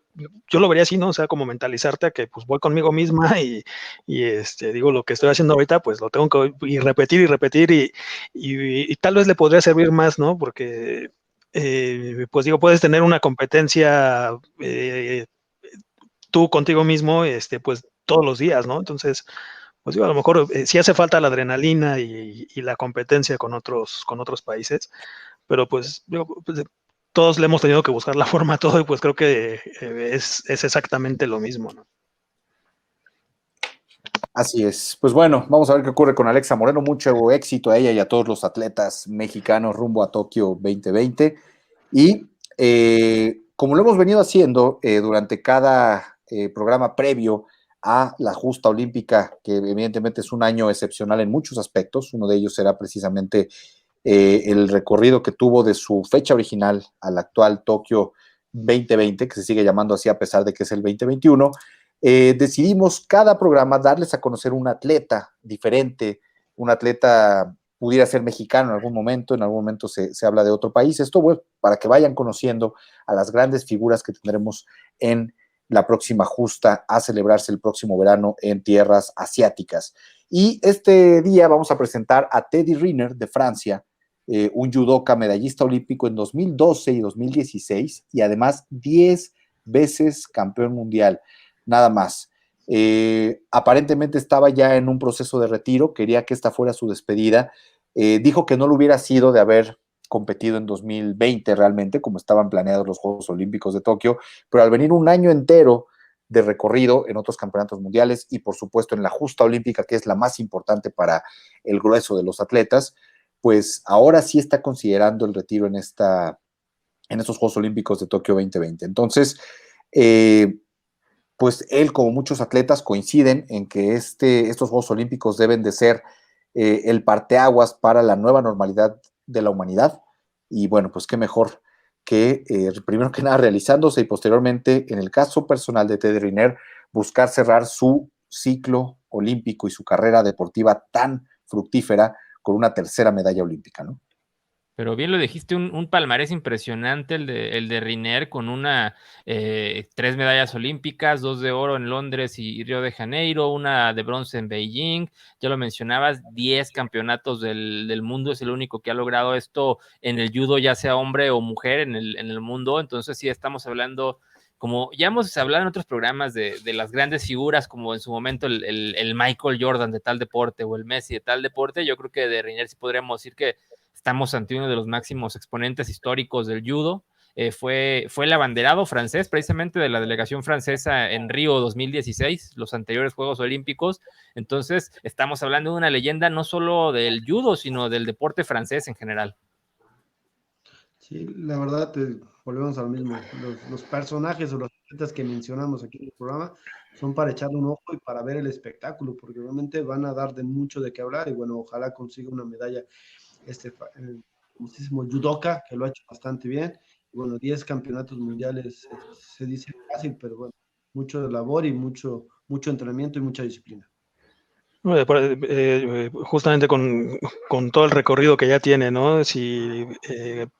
lo vería así, ¿no? O sea, como mentalizarte a que pues voy conmigo misma y digo, lo que estoy haciendo ahorita, pues lo tengo que y repetir y tal vez le podría servir más, ¿no? Porque, pues digo, puedes tener una competencia tú contigo mismo, pues todos los días, ¿no? Entonces, pues digo, a lo mejor sí hace falta la adrenalina y la competencia con otros países, pero pues, digo, pues, todos le hemos tenido que buscar la forma a todo y pues creo que es exactamente lo mismo, ¿no? Así es. Pues bueno, vamos a ver qué ocurre con Alexa Moreno. Mucho éxito a ella y a todos los atletas mexicanos rumbo a Tokio 2020. Y como lo hemos venido haciendo durante cada programa previo a la justa olímpica, que evidentemente es un año excepcional en muchos aspectos, uno de ellos será precisamente el recorrido que tuvo de su fecha original al actual Tokio 2020, que se sigue llamando así a pesar de que es el 2021. Decidimos cada programa darles a conocer un atleta diferente, un atleta pudiera ser mexicano en algún momento se habla de otro país. Esto, bueno, para que vayan conociendo a las grandes figuras que tendremos en la próxima justa a celebrarse el próximo verano en tierras asiáticas. Y este día vamos a presentar a Teddy Riner de Francia, un judoka medallista olímpico en 2012 y 2016 y además 10 veces campeón mundial, nada más. Aparentemente estaba ya en un proceso de retiro, quería que esta fuera su despedida. Dijo que no lo hubiera sido de haber competido en 2020 realmente, como estaban planeados los Juegos Olímpicos de Tokio, pero al venir un año entero de recorrido en otros campeonatos mundiales y por supuesto en la justa olímpica, que es la más importante para el grueso de los atletas, pues ahora sí está considerando el retiro en estos Juegos Olímpicos de Tokio 2020. Entonces, pues él, como muchos atletas, coinciden en que estos Juegos Olímpicos deben de ser el parteaguas para la nueva normalidad de la humanidad. Y bueno, pues qué mejor que, primero que nada, realizándose y posteriormente, en el caso personal de Teddy Riner, buscar cerrar su ciclo olímpico y su carrera deportiva tan fructífera con una tercera medalla olímpica, ¿no? Pero bien lo dijiste, un palmarés impresionante el de Riner con 3 medallas olímpicas, 2 de oro en Londres y Río de Janeiro, una de bronce en Beijing, ya lo mencionabas, 10 campeonatos del mundo, es el único que ha logrado esto en el judo, ya sea hombre o mujer en el mundo, entonces sí estamos hablando, como ya hemos hablado en otros programas de las grandes figuras, como en su momento el Michael Jordan de tal deporte o el Messi de tal deporte, yo creo que de Riner sí podríamos decir que estamos ante uno de los máximos exponentes históricos del judo fue el abanderado francés, precisamente de la delegación francesa en Río 2016, los anteriores Juegos Olímpicos. Entonces, estamos hablando de una leyenda no solo del judo, sino del deporte francés en general. Sí, la verdad, volvemos a lo mismo. Los personajes o los atletas que mencionamos aquí en el programa son para echarle un ojo y para ver el espectáculo, porque realmente van a dar de mucho de qué hablar y bueno, ojalá consiga una medalla el famosísimo judoka, que lo ha hecho bastante bien. Y bueno, 10 campeonatos mundiales se dice fácil, pero bueno, mucho de labor y mucho entrenamiento y mucha disciplina. Justamente con todo el recorrido que ya tiene, ¿no? Si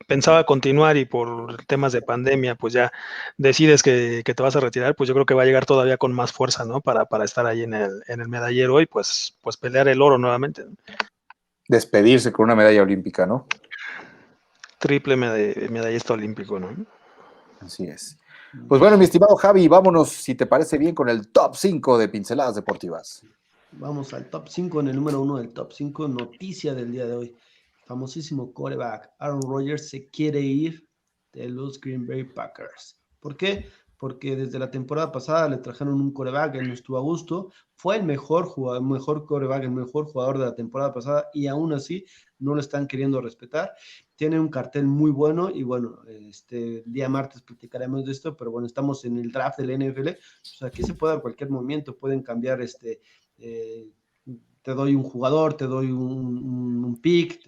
pensaba continuar y por temas de pandemia, pues ya decides que te vas a retirar, pues yo creo que va a llegar todavía con más fuerza, ¿no? Para estar ahí en el medallero y pues pelear el oro nuevamente, ¿no? Despedirse con una medalla olímpica, ¿no? Triple medallista olímpico, ¿no? Así es. Pues bueno, mi estimado Javi, vámonos, si te parece bien, con el top 5 de Pinceladas Deportivas. Vamos al top 5, en el número 1 del top 5, noticia del día de hoy. Famosísimo quarterback Aaron Rodgers se quiere ir de los Green Bay Packers. ¿Por qué? Porque desde la temporada pasada le trajeron un quarterback, él no estuvo a gusto, fue el mejor jugador, mejor quarterback, el mejor jugador de la temporada pasada y aún así no lo están queriendo respetar. Tiene un cartel muy bueno y bueno, el día martes platicaremos de esto, pero bueno, estamos en el draft del NFL, pues aquí se puede dar cualquier movimiento, pueden cambiar te doy un jugador, te doy un pick,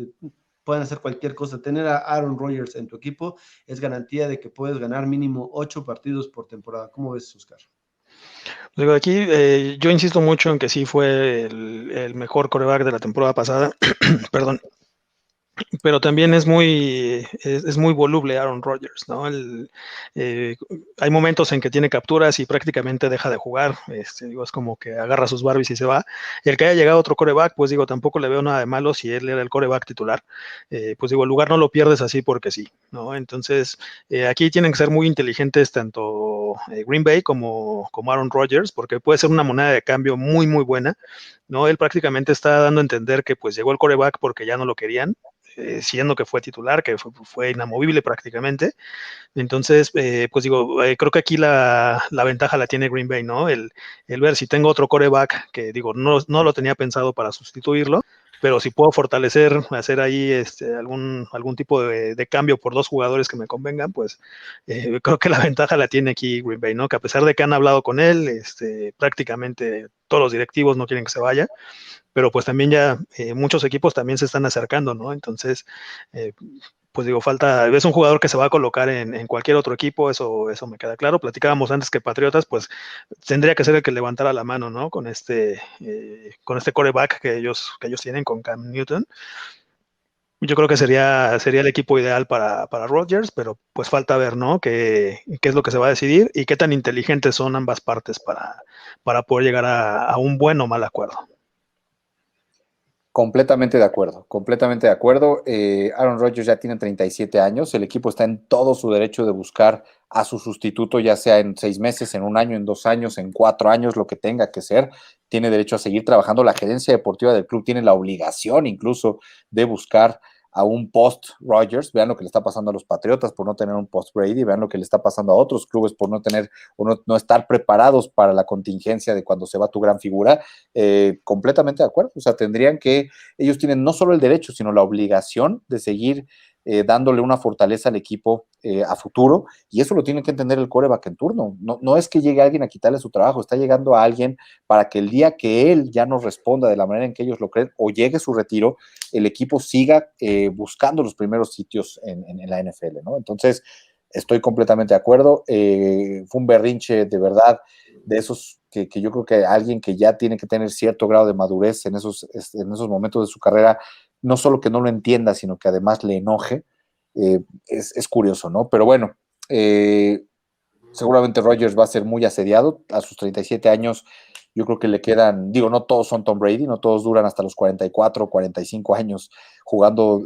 pueden hacer cualquier cosa. Tener a Aaron Rodgers en tu equipo es garantía de que puedes ganar mínimo 8 partidos por temporada. ¿Cómo ves, Oscar? Digo, aquí yo insisto mucho en que sí fue el mejor quarterback de la temporada pasada, perdón, pero también es muy voluble Aaron Rodgers, ¿no? Hay momentos en que tiene capturas y prácticamente deja de jugar, digo, es como que agarra sus Barbies y se va. El que haya llegado otro quarterback, pues digo, tampoco le veo nada de malo si él era el quarterback titular, pues digo, el lugar no lo pierdes así porque sí, ¿no? Entonces, aquí tienen que ser muy inteligentes tanto Green Bay como Aaron Rodgers, porque puede ser una moneda de cambio muy, muy buena, ¿no? Él prácticamente está dando a entender que pues llegó el quarterback porque ya no lo querían, siendo que fue titular, que fue inamovible prácticamente. Entonces, pues digo, creo que aquí la ventaja la tiene Green Bay, ¿no? El ver si tengo otro quarterback que digo, no lo tenía pensado para sustituirlo, pero si puedo hacer ahí algún tipo de cambio por dos jugadores que me convengan, pues creo que la ventaja la tiene aquí Green Bay, ¿no? Que a pesar de que han hablado con él, prácticamente todos los directivos no quieren que se vaya, pero pues también ya muchos equipos también se están acercando, ¿no? Entonces, pues digo, es un jugador que se va a colocar en cualquier otro equipo, eso me queda claro. Platicábamos antes que Patriotas, pues tendría que ser el que levantara la mano, ¿no? Con este quarterback que ellos tienen con Cam Newton. Yo creo que sería el equipo ideal para Rodgers, pero pues falta ver, ¿no? Qué es lo que se va a decidir y qué tan inteligentes son ambas partes para poder llegar a un buen o mal acuerdo. Completamente de acuerdo, completamente de acuerdo. Aaron Rodgers ya tiene 37 años, el equipo está en todo su derecho de buscar a su sustituto, ya sea en 6 meses, en 1 año, en 2 años, en 4 años, lo que tenga que ser. Tiene derecho a seguir trabajando. La gerencia deportiva del club tiene la obligación incluso de buscar a un post-Rodgers. Vean lo que le está pasando a los Patriotas por no tener un post-Brady, vean lo que le está pasando a otros clubes por no tener o no estar preparados para la contingencia de cuando se va tu gran figura. Completamente de acuerdo. O sea, ellos tienen no solo el derecho, sino la obligación de seguir dándole una fortaleza al equipo a futuro, y eso lo tiene que entender el quarterback en turno. No es que llegue alguien a quitarle su trabajo, está llegando a alguien para que el día que él ya no responda de la manera en que ellos lo creen o llegue su retiro, el equipo siga buscando los primeros sitios en la NFL, ¿no? Entonces, estoy completamente de acuerdo. Fue un berrinche de verdad, de esos que yo creo que alguien que ya tiene que tener cierto grado de madurez en esos momentos de su carrera, no solo que no lo entienda, sino que además le enoje, es curioso, ¿no? Pero bueno, seguramente Rodgers va a ser muy asediado a sus 37 años. Yo creo que le quedan, digo, no todos son Tom Brady, no todos duran hasta los 44, 45 años jugando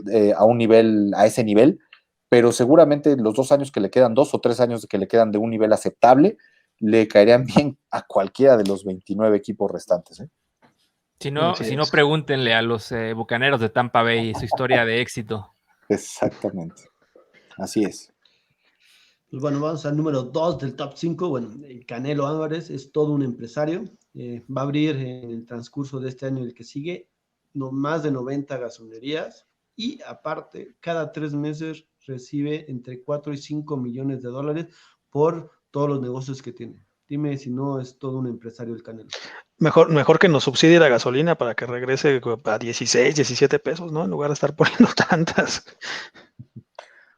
a ese nivel, pero seguramente los 2 años que le quedan, 2 o 3 años que le quedan de un nivel aceptable, le caerían bien a cualquiera de los 29 equipos restantes, ¿eh? Si no, pregúntenle a los Bucaneros de Tampa Bay su historia de éxito. Exactamente. Así es. Pues bueno, vamos al número 2 del top 5. Bueno, el Canelo Álvarez es todo un empresario. Va a abrir en el transcurso de este año y el que sigue más de 90 gasolinerías y aparte, cada 3 meses recibe entre 4 y 5 millones de dólares por todos los negocios que tiene. Dime si no es todo un empresario el Canelo. Mejor que nos subsidie la gasolina para que regrese a 16, 17 pesos, ¿no? En lugar de estar poniendo tantas.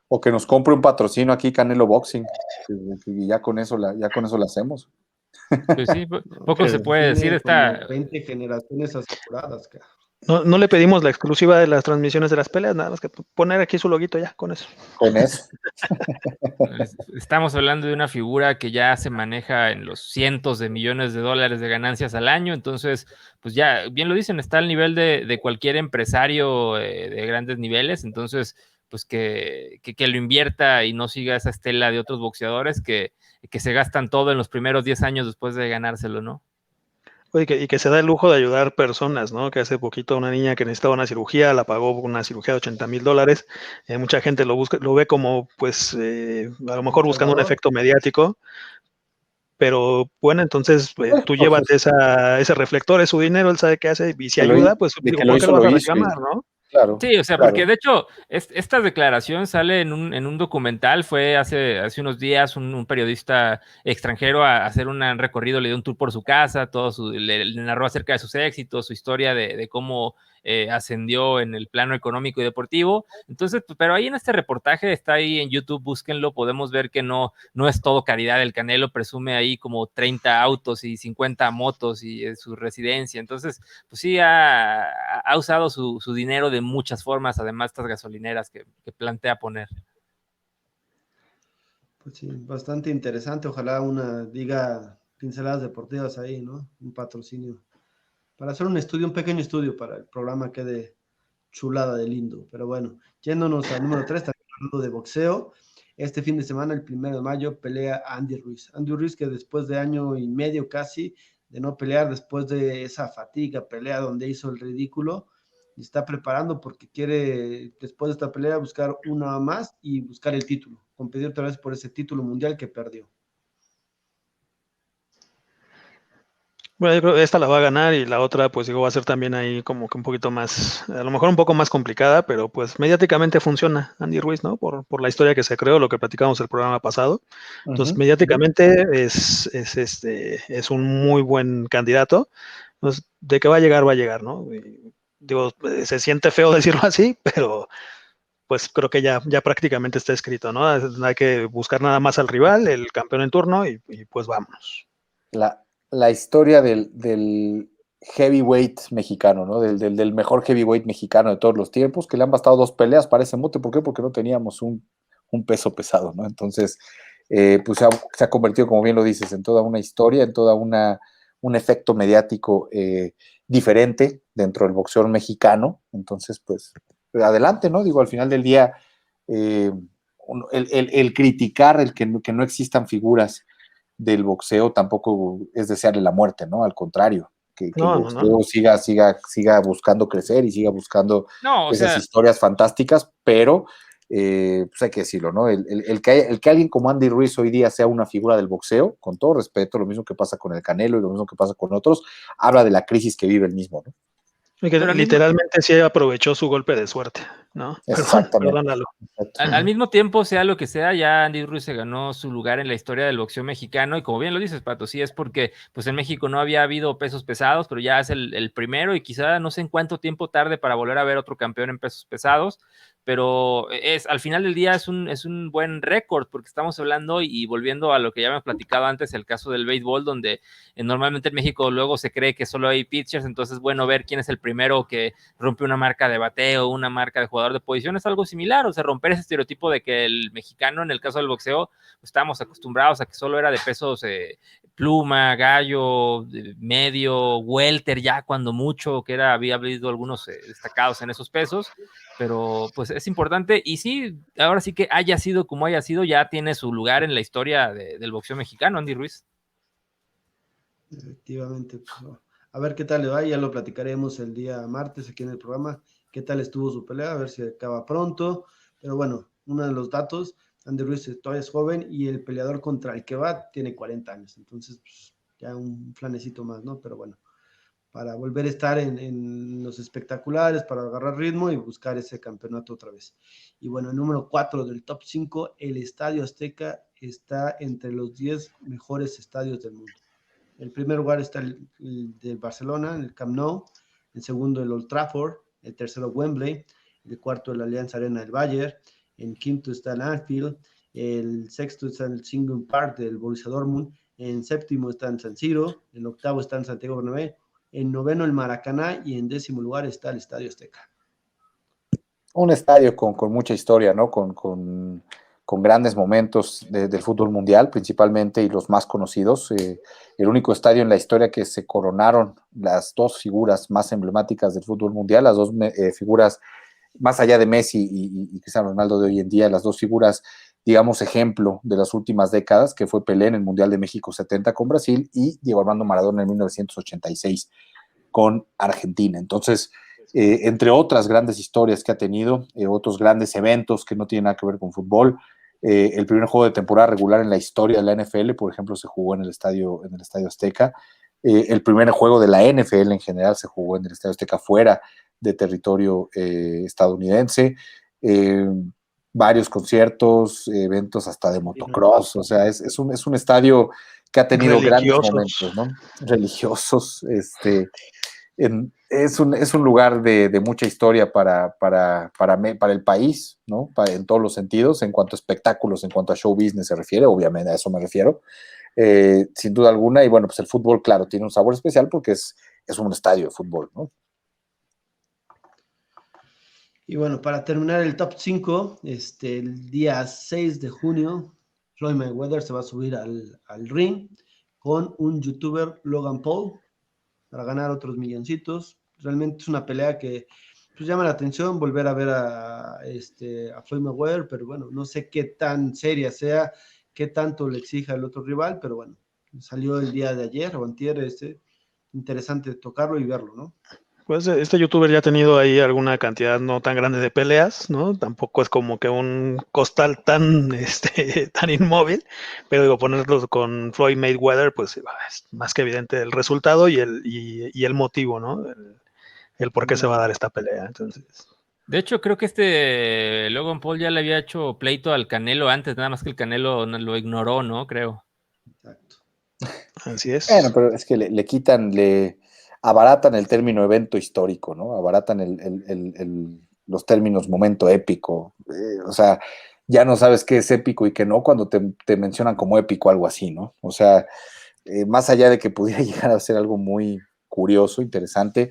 O que nos compre un patrocinio aquí, Canelo Boxing, y ya con eso ya con eso la hacemos. Pues sí, poco se puede decir. Esta 20 generaciones aseguradas, cara. No le pedimos la exclusiva de las transmisiones de las peleas, nada más que poner aquí su loguito ya, con eso. Con eso. Estamos hablando de una figura que ya se maneja en los cientos de millones de dólares de ganancias al año, entonces, pues ya, bien lo dicen, está al nivel de cualquier empresario de grandes niveles, entonces, pues que lo invierta y no siga esa estela de otros boxeadores que se gastan todo en los primeros 10 años después de ganárselo, ¿no? Oye, y que se da el lujo de ayudar personas, ¿no? Que hace poquito una niña que necesitaba una cirugía, la pagó una cirugía de $80,000. Mucha gente lo ve como, pues, a lo mejor buscando un efecto mediático, pero bueno, entonces tú llévate ese reflector, es su dinero, él sabe qué hace, y si ayuda, pues digo, ¿por qué lo vas a reclamar, no? Claro. Sí, o sea, claro. porque de hecho, esta declaración sale en un documental, fue hace unos días un periodista extranjero a hacer un recorrido, le dio un tour por su casa, le narró acerca de sus éxitos, su historia de cómo ascendió en el plano económico y deportivo. Entonces, pero ahí en este reportaje, está ahí en YouTube, búsquenlo, podemos ver que no es todo caridad. El Canelo presume ahí como 30 autos y 50 motos y su residencia. Entonces, pues sí, ha usado su dinero de muchas formas, además estas gasolineras que plantea poner. Pues sí, bastante interesante. Ojalá diga pinceladas deportivas ahí, ¿no? Un patrocinio. Para hacer un pequeño estudio para el programa quede chulada de lindo. Pero bueno, yéndonos al número 3, también hablando de boxeo. Este fin de semana, el 1 de mayo, pelea Andy Ruiz. Andy Ruiz, que después de año y medio casi de no pelear, después de esa fatiga pelea donde hizo el ridículo, y está preparando porque quiere, después de esta pelea, buscar una más y buscar el título, competir otra vez por ese título mundial que perdió. Bueno, yo creo que esta la va a ganar y la otra, pues digo, va a ser también ahí como que un poquito más, a lo mejor un poco más complicada, pero pues mediáticamente funciona Andy Ruiz, ¿no? Por la historia que se creó, lo que platicamos el programa pasado. Entonces, mediáticamente es un muy buen candidato. Entonces, de que va a llegar, ¿no? Y, digo, se siente feo decirlo así, pero pues creo que ya prácticamente está escrito, ¿no? Hay que buscar nada más al rival, el campeón en turno, y pues vámonos. La historia del heavyweight mexicano, ¿no? Del mejor heavyweight mexicano de todos los tiempos, que le han bastado 2 peleas para ese mote. ¿Por qué? Porque no teníamos un peso pesado, ¿no? Entonces, pues se ha convertido, como bien lo dices, en toda una historia, en toda un efecto mediático diferente dentro del boxeo mexicano. Entonces, pues, adelante, ¿no? Digo, al final del día, el criticar el que no existan figuras del boxeo tampoco es desearle la muerte, ¿no? Al contrario, que el boxeo siga buscando crecer y siga buscando esas historias fantásticas, pero pues hay que decirlo, ¿no? El que alguien como Andy Ruiz hoy día sea una figura del boxeo, con todo respeto, lo mismo que pasa con el Canelo y lo mismo que pasa con otros, habla de la crisis que vive el mismo, ¿no? Y que literalmente sí aprovechó su golpe de suerte, ¿no? Perdónalo. Al mismo tiempo, sea lo que sea, ya Andy Ruiz se ganó su lugar en la historia del boxeo mexicano, y como bien lo dices, Pato, sí es porque pues en México no había habido pesos pesados, pero ya es el primero, y quizá no sé en cuánto tiempo tarde para volver a ver otro campeón en pesos pesados, pero al final del día es un buen récord, porque estamos hablando, y volviendo a lo que ya hemos platicado antes, el caso del béisbol, donde normalmente en México luego se cree que solo hay pitchers, entonces es bueno ver quién es el primero que rompe una marca de bateo, una marca de jugador de posición. Es algo similar, o sea, romper ese estereotipo de que el mexicano, en el caso del boxeo, pues estábamos acostumbrados a que solo era de pesos pluma, gallo, medio, welter, ya cuando mucho, que había habido algunos destacados en esos pesos, pero pues es importante, y sí, ahora sí que haya sido como haya sido, ya tiene su lugar en la historia del boxeo mexicano, Andy Ruiz. Efectivamente, pues, a ver qué tal le va, ya lo platicaremos el día martes aquí en el programa, qué tal estuvo su pelea, a ver si acaba pronto, pero bueno, uno de los datos, Andy Ruiz todavía es joven y el peleador contra el que va tiene 40 años. Entonces, pues, ya un flanecito más, ¿no? Pero bueno, para volver a estar en los espectaculares, para agarrar ritmo y buscar ese campeonato otra vez. Y bueno, el número 4 del top 5, el Estadio Azteca está entre los 10 mejores estadios del mundo. En primer lugar está el de Barcelona, el Camp Nou, el segundo el Old Trafford, el tercero Wembley, el cuarto el Allianz Arena del Bayern, en quinto está el Anfield, el sexto está el Signum Park del Borussia Dortmund, en séptimo está en San Siro, en octavo está en Santiago Bernabéu, en noveno el Maracaná y en décimo lugar está el Estadio Azteca. Un estadio con mucha historia, ¿no? Con grandes momentos del fútbol mundial, principalmente, y los más conocidos. El único estadio en la historia que se coronaron las dos figuras más emblemáticas del fútbol mundial, las dos figuras, más allá de Messi y Cristiano Ronaldo de hoy en día, las dos figuras, digamos, ejemplo de las últimas décadas, que fue Pelé en el Mundial de México 70 con Brasil y Diego Armando Maradona en 1986 con Argentina. Entonces, entre otras grandes historias que ha tenido, otros grandes eventos que no tienen nada que ver con fútbol, el primer juego de temporada regular en la historia de la NFL, por ejemplo, se jugó en el Estadio Azteca. El primer juego de la NFL en general se jugó en el Estadio Azteca fuera de territorio estadounidense. Varios conciertos, eventos hasta de motocross, o sea, es un estadio que ha tenido grandes momentos, ¿no? Religiosos, es un lugar de mucha historia para el país, ¿no? En todos los sentidos, en cuanto a espectáculos, en cuanto a show business se refiere, obviamente a eso me refiero, sin duda alguna. Y bueno, pues el fútbol, claro, tiene un sabor especial porque es un estadio de fútbol, ¿no? Y bueno, para terminar el top 5, el día 6 de junio, Floyd Mayweather se va a subir al ring con un youtuber, Logan Paul, para ganar otros milloncitos. Realmente es una pelea que pues, llama la atención volver a ver a Floyd Mayweather, pero bueno, no sé qué tan seria sea, qué tanto le exija el otro rival, pero bueno, salió el día de ayer o antier, interesante tocarlo y verlo, ¿no? Pues este youtuber ya ha tenido ahí alguna cantidad no tan grande de peleas, ¿no? Tampoco es como que un costal tan, tan inmóvil, pero digo, ponerlo con Floyd Mayweather, pues es más que evidente el resultado y el motivo, ¿no? El por qué se va a dar esta pelea, entonces. De hecho, creo que Logan Paul ya le había hecho pleito al Canelo antes, nada más que el Canelo lo ignoró, ¿no? Creo. Exacto. Así es. Bueno, pero es que le quitan, le abaratan el término evento histórico, ¿no? Abaratan los términos momento épico. O sea, ya no sabes qué es épico y qué no cuando te mencionan como épico algo así, ¿no? O sea, más allá de que pudiera llegar a ser algo muy curioso, interesante,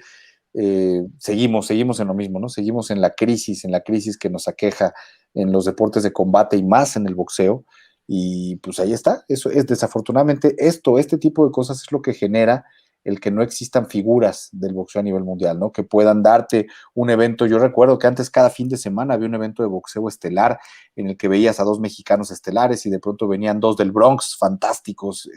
seguimos en lo mismo, ¿no? Seguimos en la crisis que nos aqueja en los deportes de combate y más en el boxeo. Y pues ahí está, eso es desafortunadamente este tipo de cosas es lo que genera el que no existan figuras del boxeo a nivel mundial, ¿no? Que puedan darte un evento. Yo recuerdo que antes cada fin de semana había un evento de boxeo estelar en el que veías a dos mexicanos estelares y de pronto venían dos del Bronx fantásticos,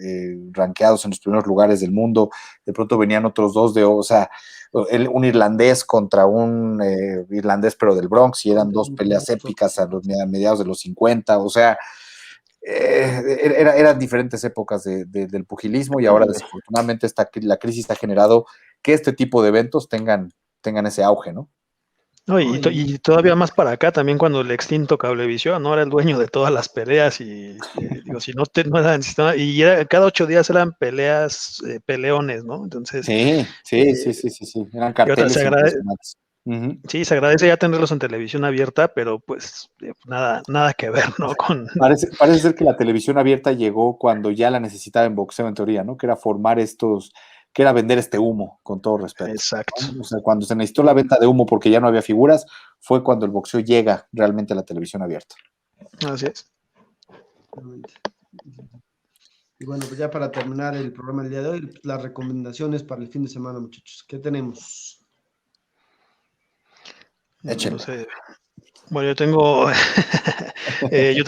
rankeados en los primeros lugares del mundo, de pronto venían otros dos o sea, un irlandés contra un irlandés pero del Bronx y eran dos peleas épicas a mediados de los 50, o sea, eran diferentes épocas del pugilismo y ahora desafortunadamente la crisis ha generado que este tipo de eventos tengan ese auge, ¿no? No, y todavía más para acá también cuando el extinto Cablevisión no era el dueño de todas las peleas y digo, si no era necesitaba, y cada 8 días eran peleas, peleones, ¿no? Entonces sí, eran carteles impresionantes. Sí, se agradece ya tenerlos en televisión abierta, pero pues nada que ver, ¿no? Parece ser que la televisión abierta llegó cuando ya la necesitaba en boxeo, en teoría, ¿no? Que era que era vender este humo, con todo respeto. Exacto. ¿No? O sea, cuando se necesitó la venta de humo porque ya no había figuras, fue cuando el boxeo llega realmente a la televisión abierta. Así es. Y bueno, pues ya para terminar el programa del día de hoy, las recomendaciones para el fin de semana, muchachos. ¿Qué tenemos? Bueno, yo tengo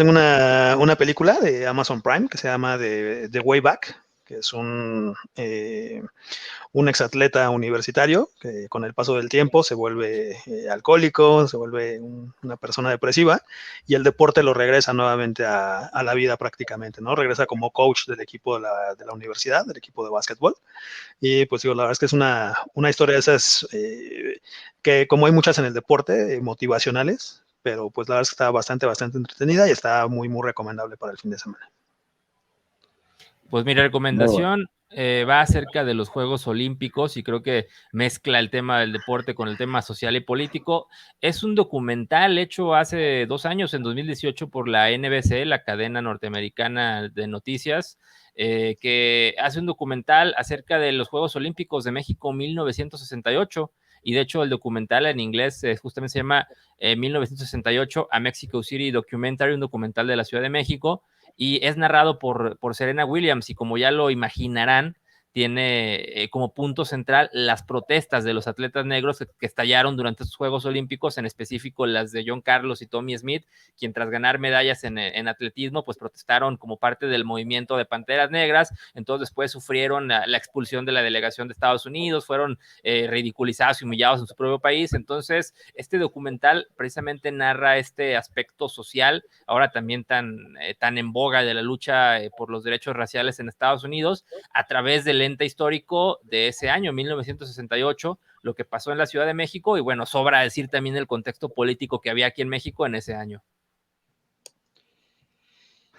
una película de Amazon Prime que se llama The Way Back, que es un exatleta universitario que con el paso del tiempo se vuelve alcohólico, se vuelve una persona depresiva, y el deporte lo regresa nuevamente a la vida prácticamente, ¿no? Regresa como coach del equipo de la universidad, del equipo de básquetbol. Y pues digo, la verdad es que es una historia de esas que, como hay muchas en el deporte, motivacionales, pero pues la verdad es que está bastante entretenida y está muy recomendable para el fin de semana. Pues mi recomendación va acerca de los Juegos Olímpicos, y creo que mezcla el tema del deporte con el tema social y político. Es un documental hecho hace 2 años, en 2018, por la NBC, la cadena norteamericana de noticias, que hace un documental acerca de los Juegos Olímpicos de México 1968. Y de hecho el documental en inglés justamente se llama 1968 A Mexico City Documentary, un documental de la Ciudad de México, y es narrado por Serena Williams, y como ya lo imaginarán, tiene como punto central las protestas de los atletas negros que estallaron durante estos Juegos Olímpicos, en específico las de John Carlos y Tommy Smith, quien tras ganar medallas en atletismo, pues protestaron como parte del movimiento de Panteras Negras. Entonces después sufrieron la expulsión de la delegación de Estados Unidos, fueron ridiculizados y humillados en su propio país. Entonces este documental precisamente narra este aspecto social, ahora también tan en boga, de la lucha por los derechos raciales en Estados Unidos, a través del ente histórico de ese año, 1968, lo que pasó en la Ciudad de México, y bueno, sobra decir también el contexto político que había aquí en México en ese año.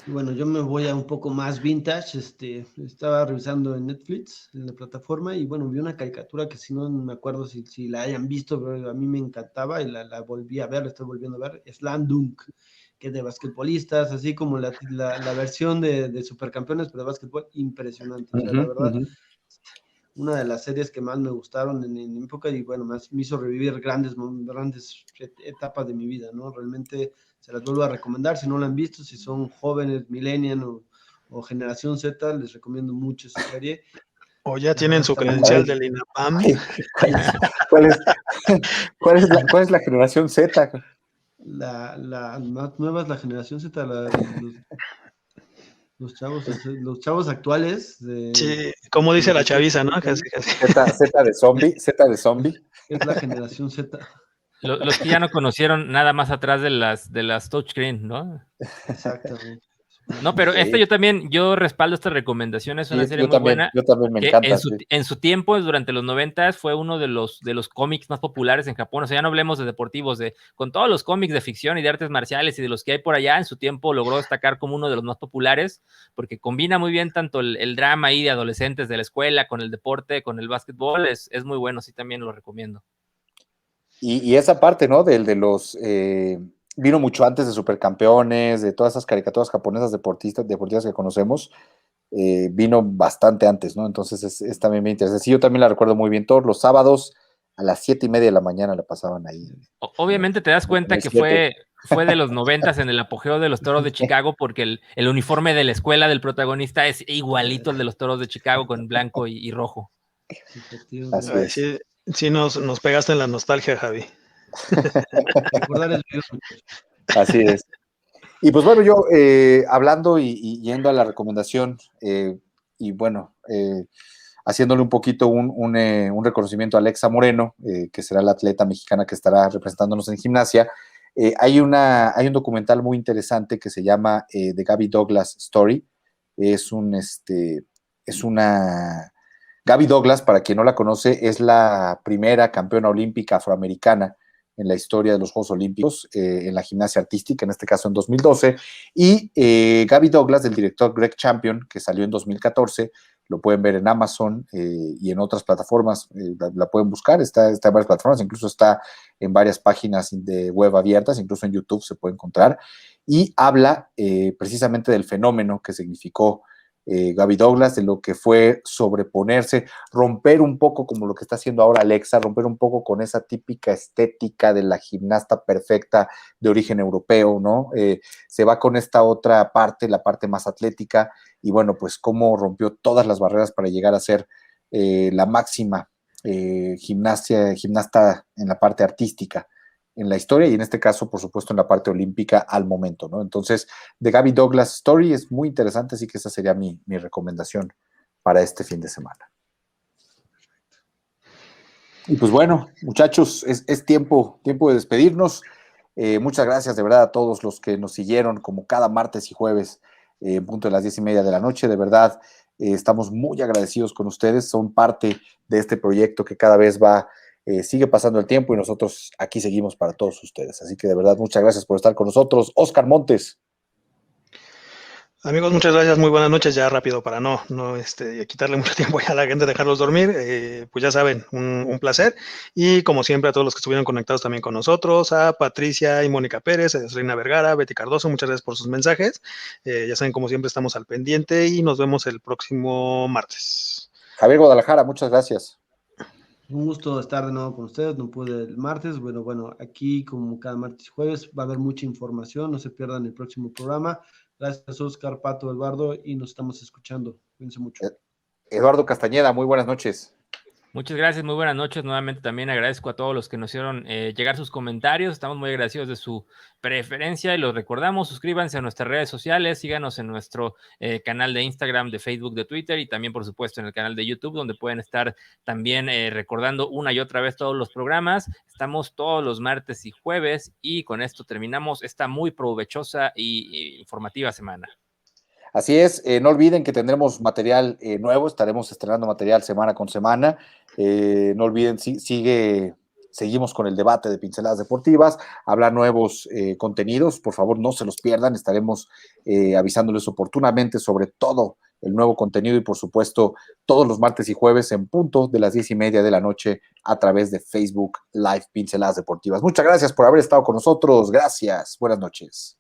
Bueno, yo me voy a un poco más vintage. Estaba revisando en Netflix, en la plataforma, y bueno, vi una caricatura que, si no me acuerdo si la hayan visto, pero a mí me encantaba y la volví a ver, la estoy volviendo a ver. Slam Dunk, que es de basquetbolistas, así como la versión de Supercampeones, pero de basquetbol, impresionante. O sea, la verdad, una de las series que más me gustaron en época, y bueno, me hizo revivir grandes etapas de mi vida, ¿no? Realmente se las vuelvo a recomendar si no la han visto, si son jóvenes, millennial o generación Z, les recomiendo mucho esa serie. O ya tienen su credencial del INAPAM. ¿Cuál es la generación Z? La más nueva es la generación Z, los chavos actuales. Sí, como dice la chaviza, ¿no? Casi. Z de zombie. Es la generación Z. Los que ya no conocieron nada más atrás de las touchscreen, ¿no? Exactamente. No, pero yo respaldo esta recomendación, es una serie muy buena. Yo también me encanta. En su tiempo, durante los 90s, fue uno de los cómics más populares en Japón. O sea, ya no hablemos de deportivos, con todos los cómics de ficción y de artes marciales y de los que hay por allá, en su tiempo logró destacar como uno de los más populares, porque combina muy bien tanto el drama ahí de adolescentes de la escuela con el deporte, con el básquetbol. Es muy bueno, sí, también lo recomiendo. Y esa parte, ¿no? De los... vino mucho antes de Supercampeones, de todas esas caricaturas japonesas deportivas que conocemos, vino bastante antes, ¿no? Entonces es también bien interesante. Sí, yo también la recuerdo muy bien. Todos los sábados a las 7:30 de la mañana la pasaban ahí. Obviamente te das cuenta que fue de los 90s, en el apogeo de los Toros de Chicago, porque el uniforme de la escuela del protagonista es igualito al de los Toros de Chicago, con blanco y rojo. Así es. Sí, nos pegaste en la nostalgia, Javi. Así es. Y pues bueno, yo hablando y yendo a la recomendación, y bueno, haciéndole un poquito un reconocimiento a Alexa Moreno, que será la atleta mexicana que estará representándonos en gimnasia. Hay un documental muy interesante que se llama The Gabby Douglas Story. Gabby Douglas, para quien no la conoce, es la primera campeona olímpica afroamericana en la historia de los Juegos Olímpicos, en la gimnasia artística, en este caso en 2012, y Gabby Douglas, del director Greg Champion, que salió en 2014, lo pueden ver en Amazon y en otras plataformas, la pueden buscar, está en varias plataformas, incluso está en varias páginas de web abiertas, incluso en YouTube se puede encontrar, y habla precisamente del fenómeno que significó Gabby Douglas, de lo que fue sobreponerse, romper un poco como lo que está haciendo ahora Alexa, romper un poco con esa típica estética de la gimnasta perfecta de origen europeo, ¿no? Se va con esta otra parte, la parte más atlética, y bueno, pues cómo rompió todas las barreras para llegar a ser la máxima gimnasta en la parte artística en la historia, y en este caso, por supuesto, en la parte olímpica al momento, ¿no? Entonces, The Gabby Douglas Story es muy interesante, así que esa sería mi recomendación para este fin de semana. Y pues bueno, muchachos, es tiempo de despedirnos. Muchas gracias de verdad a todos los que nos siguieron como cada martes y jueves, en punto de las 10:30 de la noche. De verdad, estamos muy agradecidos con ustedes. Son parte de este proyecto que cada vez sigue pasando el tiempo y nosotros aquí seguimos para todos ustedes. Así que de verdad, muchas gracias por estar con nosotros. Oscar Montes. Amigos, muchas gracias, muy buenas noches. Ya rápido para no quitarle mucho tiempo ya a la gente, dejarlos dormir. Pues ya saben, un placer. Y como siempre, a todos los que estuvieron conectados también con nosotros, a Patricia y Mónica Pérez, a Reina Vergara, Betty Cardoso, muchas gracias por sus mensajes. Ya saben, como siempre, estamos al pendiente y nos vemos el próximo martes. Javier Guadalajara, muchas gracias. Un gusto estar de nuevo con ustedes, no pude el martes, bueno, aquí como cada martes y jueves va a haber mucha información, no se pierdan el próximo programa. Gracias Oscar, Pato, Eduardo, y nos estamos escuchando. Cuídense mucho. Eduardo Castañeda, muy buenas noches. Muchas gracias, muy buenas noches. Nuevamente también agradezco a todos los que nos hicieron llegar sus comentarios. Estamos muy agradecidos de su preferencia y los recordamos. Suscríbanse a nuestras redes sociales, síganos en nuestro canal de Instagram, de Facebook, de Twitter y también, por supuesto, en el canal de YouTube, donde pueden estar también recordando una y otra vez todos los programas. Estamos todos los martes y jueves y con esto terminamos esta muy provechosa y informativa semana. Así es, no olviden que tendremos material nuevo, estaremos estrenando material semana con semana. No olviden, seguimos con el debate de Pinceladas Deportivas, habrá nuevos contenidos, por favor no se los pierdan, estaremos avisándoles oportunamente sobre todo el nuevo contenido y por supuesto todos los martes y jueves en punto de las 10:30 de la noche a través de Facebook Live Pinceladas Deportivas. Muchas gracias por haber estado con nosotros, gracias, buenas noches.